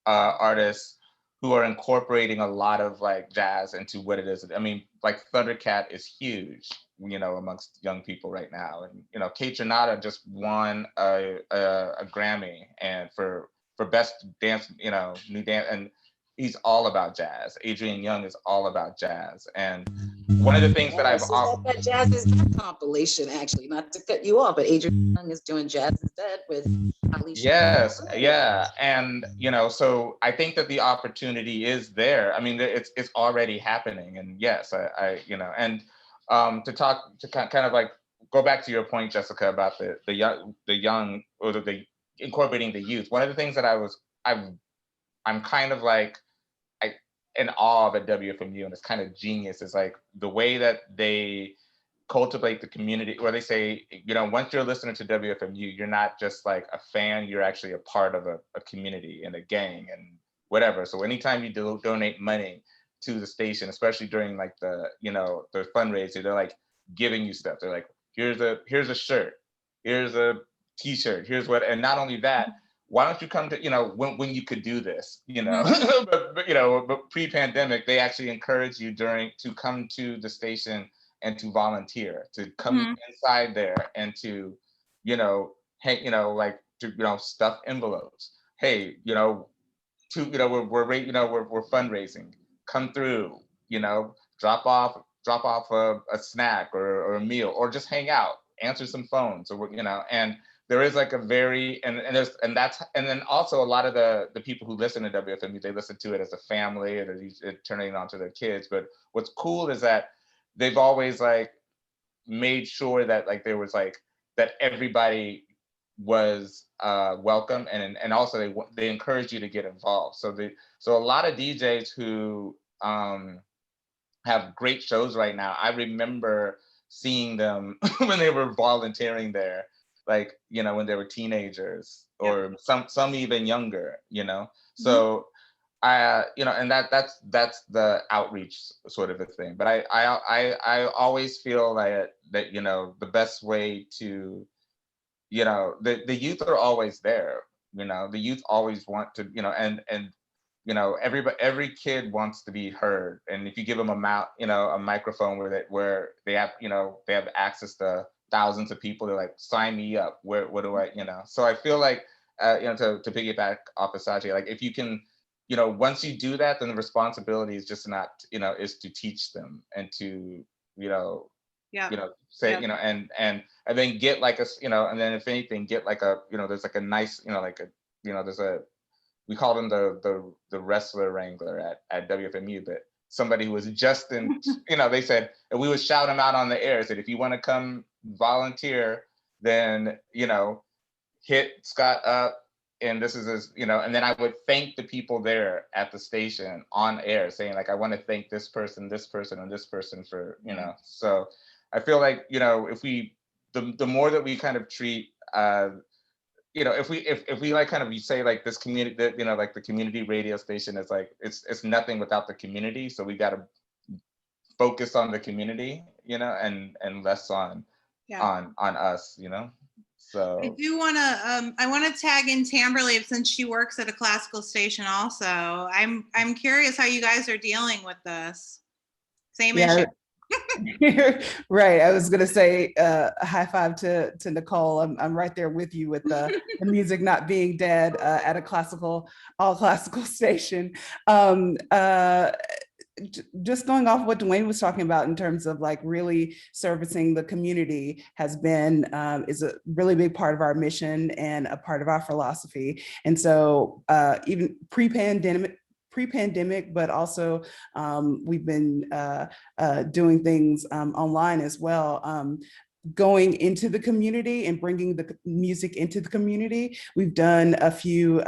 artists who are incorporating a lot of like jazz into what it is. I mean, like Thundercat is huge, amongst young people right now. And, Kate Renata just won a Grammy and for best dance, new dance, and he's all about jazz. Adrian Young is all about jazz. And one of the things that that Jazz is Dead compilation, actually, not to cut you off, but Adrian Young is doing Jazz is Dead with Alicia. Yes, yeah. And, so I think that the opportunity is there. I mean, it's already happening. And yes, I and to kind of like go back to your point, Jessica, about the young or the incorporating the youth. One of the things that I'm kind of like in awe of at WFMU, and it's kind of genius, is like the way that they cultivate the community, where they say, once you're listening to WFMU, you're not just like a fan, you're actually a part of a community and a gang and whatever. So anytime you donate money to the station, especially during like the fundraiser, they're like giving you stuff. They're like, here's a shirt, here's a t-shirt, here's what, and not only that, why don't you come to, when you could do this, but pre-pandemic, they actually encourage you to come to the station and to volunteer, to come inside there and to, stuff envelopes. Hey, we're fundraising. Come through, drop off a snack or a meal, or just hang out, answer some phones, or and there is like a very and then also a lot of the people who listen to WFMU, they listen to it as a family and they're turning it on to their kids. But what's cool is that they've always like made sure that like there was like that everybody was welcome, and also they encourage you to get involved. So a lot of DJs who have great shows right now, I remember seeing them when they were volunteering there, like when they were teenagers, or some even younger, so and that's the outreach sort of a thing. But I always feel that the best way to the youth are always there. The youth always want to and every kid wants to be heard, and if you give them a microphone where they have they have access to thousands of people, they're like, sign me up. What do I So I feel like to piggyback off of Saji, like if you can once you do that, then the responsibility is just not is to teach them and to say and then get like a and then if anything get like a there's like a nice there's a, we call them the wrestler wrangler at WFMU, but somebody who was just in, they said, and we would shout them out on the air, said, if you want to come volunteer, then, hit Scott up, and this is his, and then I would thank the people there at the station on air, saying like, I want to thank this person, and this person for, so I feel like, if we, the more that we kind of treat, if we like kind of, you say like this community, that, like the community radio station is like, it's nothing without the community. So we got to focus on the community, and less on us, So I do want to, I want to tag in Tamberly since she works at a classical station also. I'm curious how you guys are dealing with this. Same issue. Right. I was going to say a high five to Nicole. I'm right there with you with the music not being dead at a all classical station. Just going off what Duane was talking about in terms of like really servicing the community is a really big part of our mission and a part of our philosophy. And so even pre-pandemic, but also we've been doing things online as well. Going into the community and bringing the music into the community. We've done a few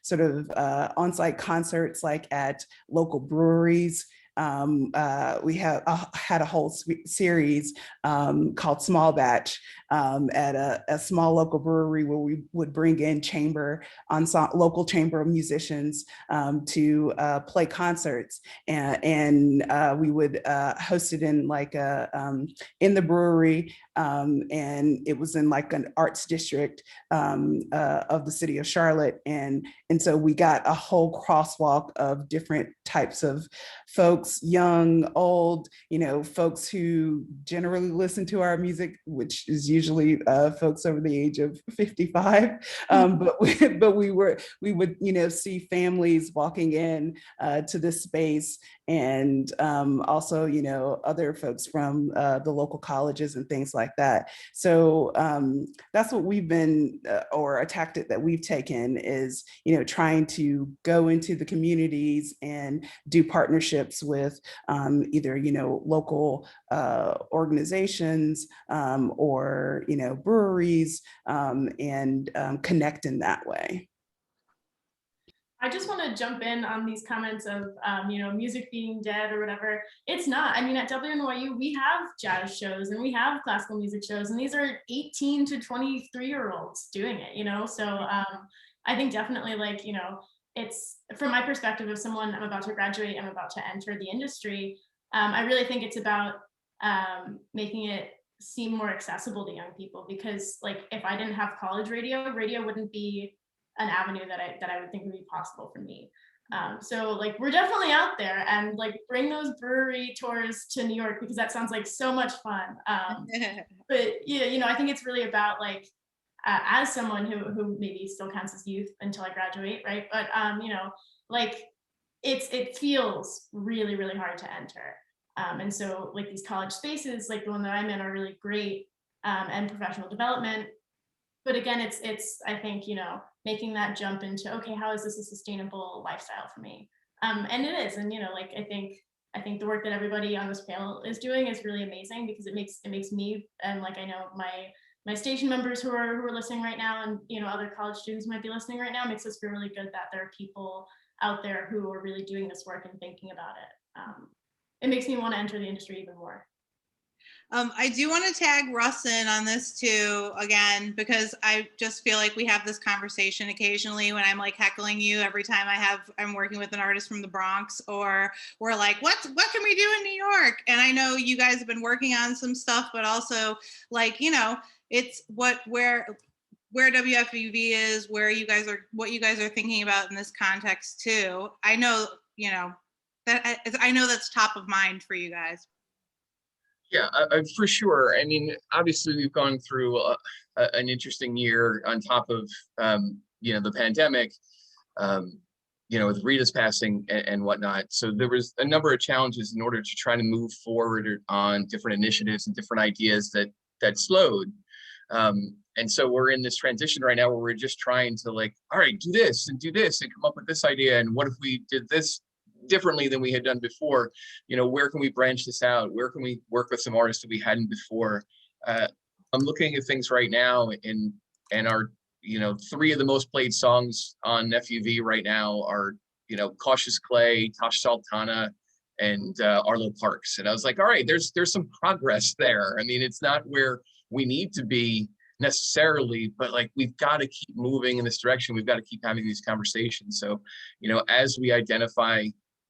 sort of on-site concerts like at local breweries. We have had a whole series called Small Batch at a small local brewery where we would bring in local chamber musicians to play concerts, and we would host it in like in the brewery, and it was in like an arts district of the city of Charlotte, and so we got a whole crosswalk of different types of folks, young, old, folks who generally listen to our music, which is usually folks over the age of 55. But we would, see families walking in to this space, and also, other folks from the local colleges and things like that. So that's what we've been, or a tactic that we've taken is, trying to go into the communities and do partnerships with either, local organizations or, breweries, and connect in that way. I just want to jump in on these comments of, music being dead or whatever. It's not. I mean, at WNYU, we have jazz shows and we have classical music shows, and these are 18 to 23-year-olds doing it, So I think definitely it's, from my perspective of someone, I'm about to graduate, I'm about to enter the industry. I really think it's about making it seem more accessible to young people, because if I didn't have college radio wouldn't be an avenue that I would think would be possible for me. So we're definitely out there, and bring those brewery tours to New York, because that sounds like so much fun. But yeah, I think it's really about as someone who maybe still counts as youth until I graduate, right? But it feels really, really hard to enter. And so these college spaces, like the one that I'm in, are really great, and professional development. But again, it's I think, making that jump into, okay, how is this a sustainable lifestyle for me? And it is. And, I think the work that everybody on this panel is doing is really amazing, because it makes me, and I know my station members who are listening right now, and, other college students might be listening right now, makes us feel really good that there are people out there who are really doing this work and thinking about it. It makes me want to enter the industry even more. I do want to tag Russ in on this too, again, because I just feel like we have this conversation occasionally when I'm heckling you every time I'm working with an artist from the Bronx, or we're like, what can we do in New York? And I know you guys have been working on some stuff, but also it's where WFUV is, what you guys are thinking about in this context too. I know, I know that's top of mind for you guys. Yeah, for sure. I mean, obviously we've gone through an interesting year on top of, the pandemic, with Rita's passing and whatnot. So there was a number of challenges in order to try to move forward on different initiatives and different ideas that slowed. And so we're in this transition right now where we're just trying to all right, do this and come up with this idea. And what if we did this differently than we had done before. You know, where can we branch this out? Where can we work with some artists that we hadn't before? I'm looking at things right now, and our, you know, 3 of the most played songs on FUV right now are, you know, Cautious Clay, Tosh Sultana, and Arlo Parks. And I was like, all right, there's some progress there. I mean, it's not where we need to be necessarily, but like, we've got to keep moving in this direction. We've got to keep having these conversations. So, you know, as we identify,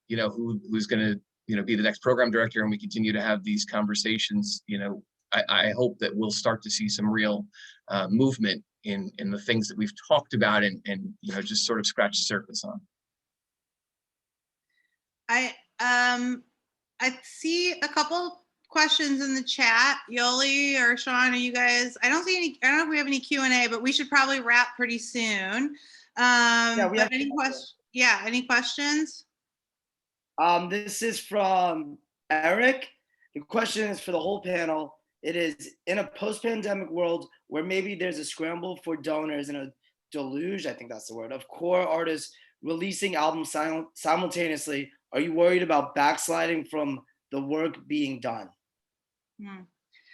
you know, who's going to, you know, be the next program director, and we continue to have these conversations, you know, I hope that we'll start to see some real movement in the things that we've talked about, and you know, just sort of scratch the surface on. I see a couple questions in the chat. Yoli or Sean, are you guys? I don't know if we have any Q&A, but we should probably wrap pretty soon. Any questions? Yeah, any questions? This is from Eric. The question is for the whole panel. It is, in a post-pandemic world where maybe there's a scramble for donors and a deluge, I think that's the word, of core artists releasing albums simultaneously, are you worried about backsliding from the work being done?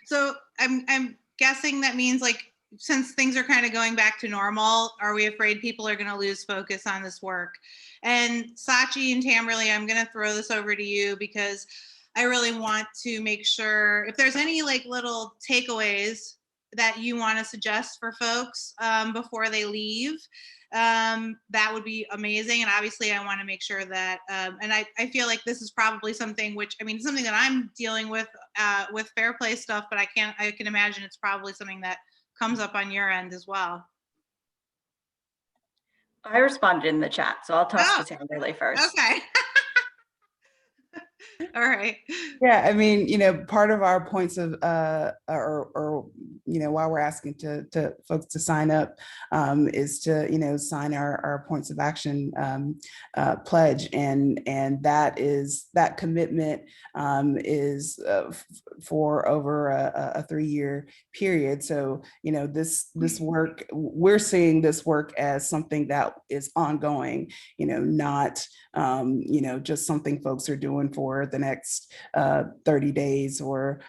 So I'm guessing that means, like, since things are kind of going back to normal, are we afraid people are going to lose focus on this work? And Sachi and Tamberly, I'm going to throw this over to you, because I really want to make sure if there's any like little takeaways that you want to suggest for folks before they leave, that would be amazing. And obviously I want to make sure that, and I feel like this is probably something which, I mean, something that I'm dealing with FairPlay stuff, but I can imagine it's probably something that comes up on your end as well. I responded in the chat, so I'll toss to Tamberly first. Okay. All right. Yeah, I mean, you know, part of our points of, or you know, why we're asking to folks to sign up is to, you know, sign our points of action pledge, and that commitment is for over a 3-year period. So, you know, this work, we're seeing this work as something that is ongoing, you know, not you know, just something folks are doing for the next 30 days or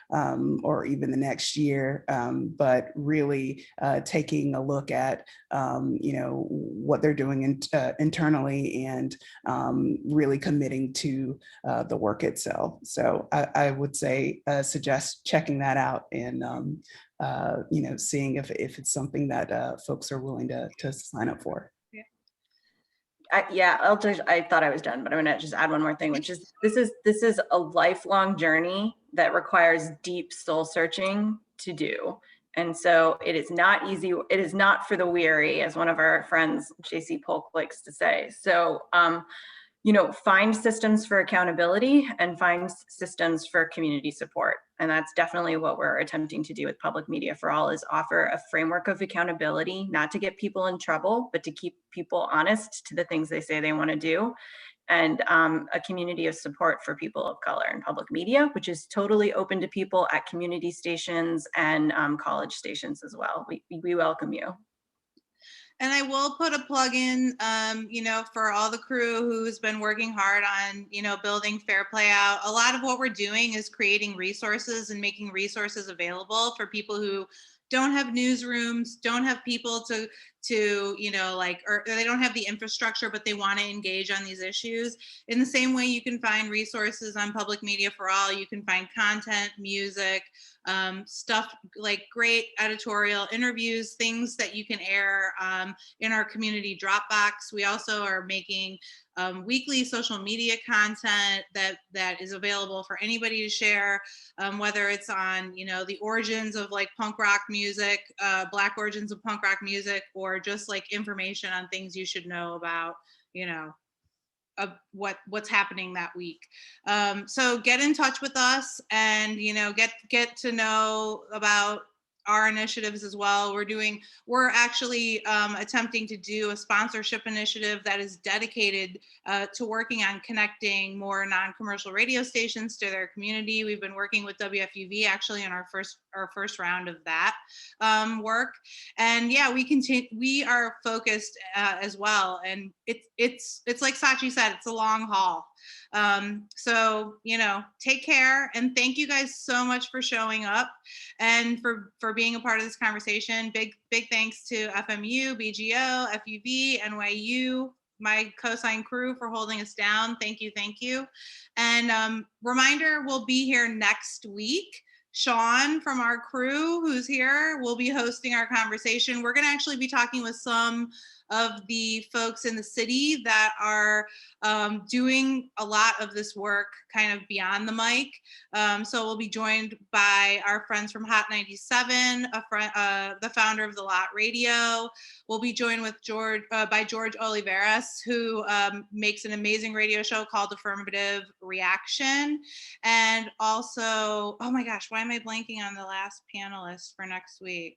even the next year, but really taking a look at, you know, what they're doing internally, and really committing to the work itself. So I would say suggest checking that out, and you know, seeing if it's something that folks are willing to sign up for. Yeah, I thought I was done, but I'm gonna just add one more thing, which is this is a lifelong journey that requires deep soul searching to do. And so it is not easy. It is not for the weary, as one of our friends, JC Polk, likes to say. So, you know, find systems for accountability and find systems for community support. And that's definitely what we're attempting to do with Public Media for All, is offer a framework of accountability, not to get people in trouble, but to keep people honest to the things they say they want to do. And a community of support for people of color in public media, which is totally open to people at community stations and college stations as well. We welcome you. And I will put a plug in, you know, for all the crew who's been working hard on, you know, building FairPlay out. A lot of what we're doing is creating resources and making resources available for people who don't have newsrooms, don't have people to you know, like, or they don't have the infrastructure, but they want to engage on these issues. In the same way you can find resources on Public Media for All, you can find content, music, stuff like great editorial interviews, things that you can air in our community Dropbox. We also are making weekly social media content that is available for anybody to share, whether it's on, you know, the origins of like punk rock music, Black origins of punk rock music, or just like information on things you should know about, you know, what's happening that week. So get in touch with us, and, you know, get to know about our initiatives as well. We're actually attempting to do a sponsorship initiative that is dedicated to working on connecting more non-commercial radio stations to their community. We've been working with WFUV actually in our first round of that work. And yeah, we are focused as well. And it's like Sachi said, it's a long haul. So, take care, and thank you guys so much for showing up and for being a part of this conversation. Big thanks to FMU, BGO, FUV, NYU, my cosign crew for holding us down. Thank you. And reminder, we'll be here next week. Sean from our crew, who's here, will be hosting our conversation. We're going to actually be talking with some of the folks in the city that are doing a lot of this work kind of beyond the mic. So we'll be joined by our friends from Hot 97, the founder of The Lot Radio. We'll be joined with by George Oliveras, who makes an amazing radio show called Affirmative Reaction. And also, oh my gosh, why am I blanking on the last panelist for next week?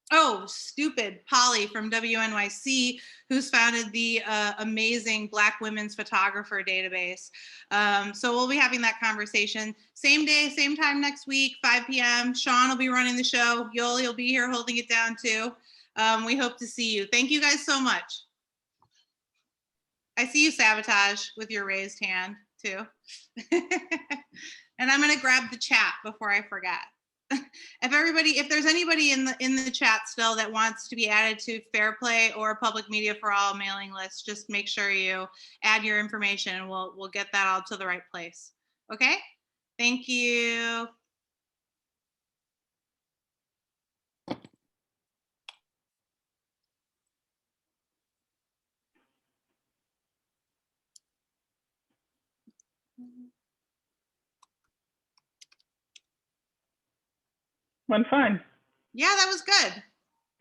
Oh, stupid. Polly from WNYC, who's founded the amazing Black Women's Photographer database. So we'll be having that conversation. Same day, same time next week, 5 p.m. Sean will be running the show. You'll be here holding it down too. We hope to see you. Thank you guys so much. I see you, Sabotage, with your raised hand too. And I'm gonna grab the chat before I forget. If there's anybody in the chat still that wants to be added to FairPlay or Public Media for All mailing list, just make sure you add your information and we'll get that all to the right place. Okay? Thank you. Went fine. Yeah, that was good.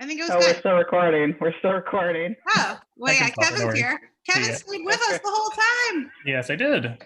I think it was Oh, good. we're still recording. We're still recording. Oh, well, yeah, stop it, Kevin's Lori. here. Kevin Yeah. stayed with us the whole time. Yes, I did.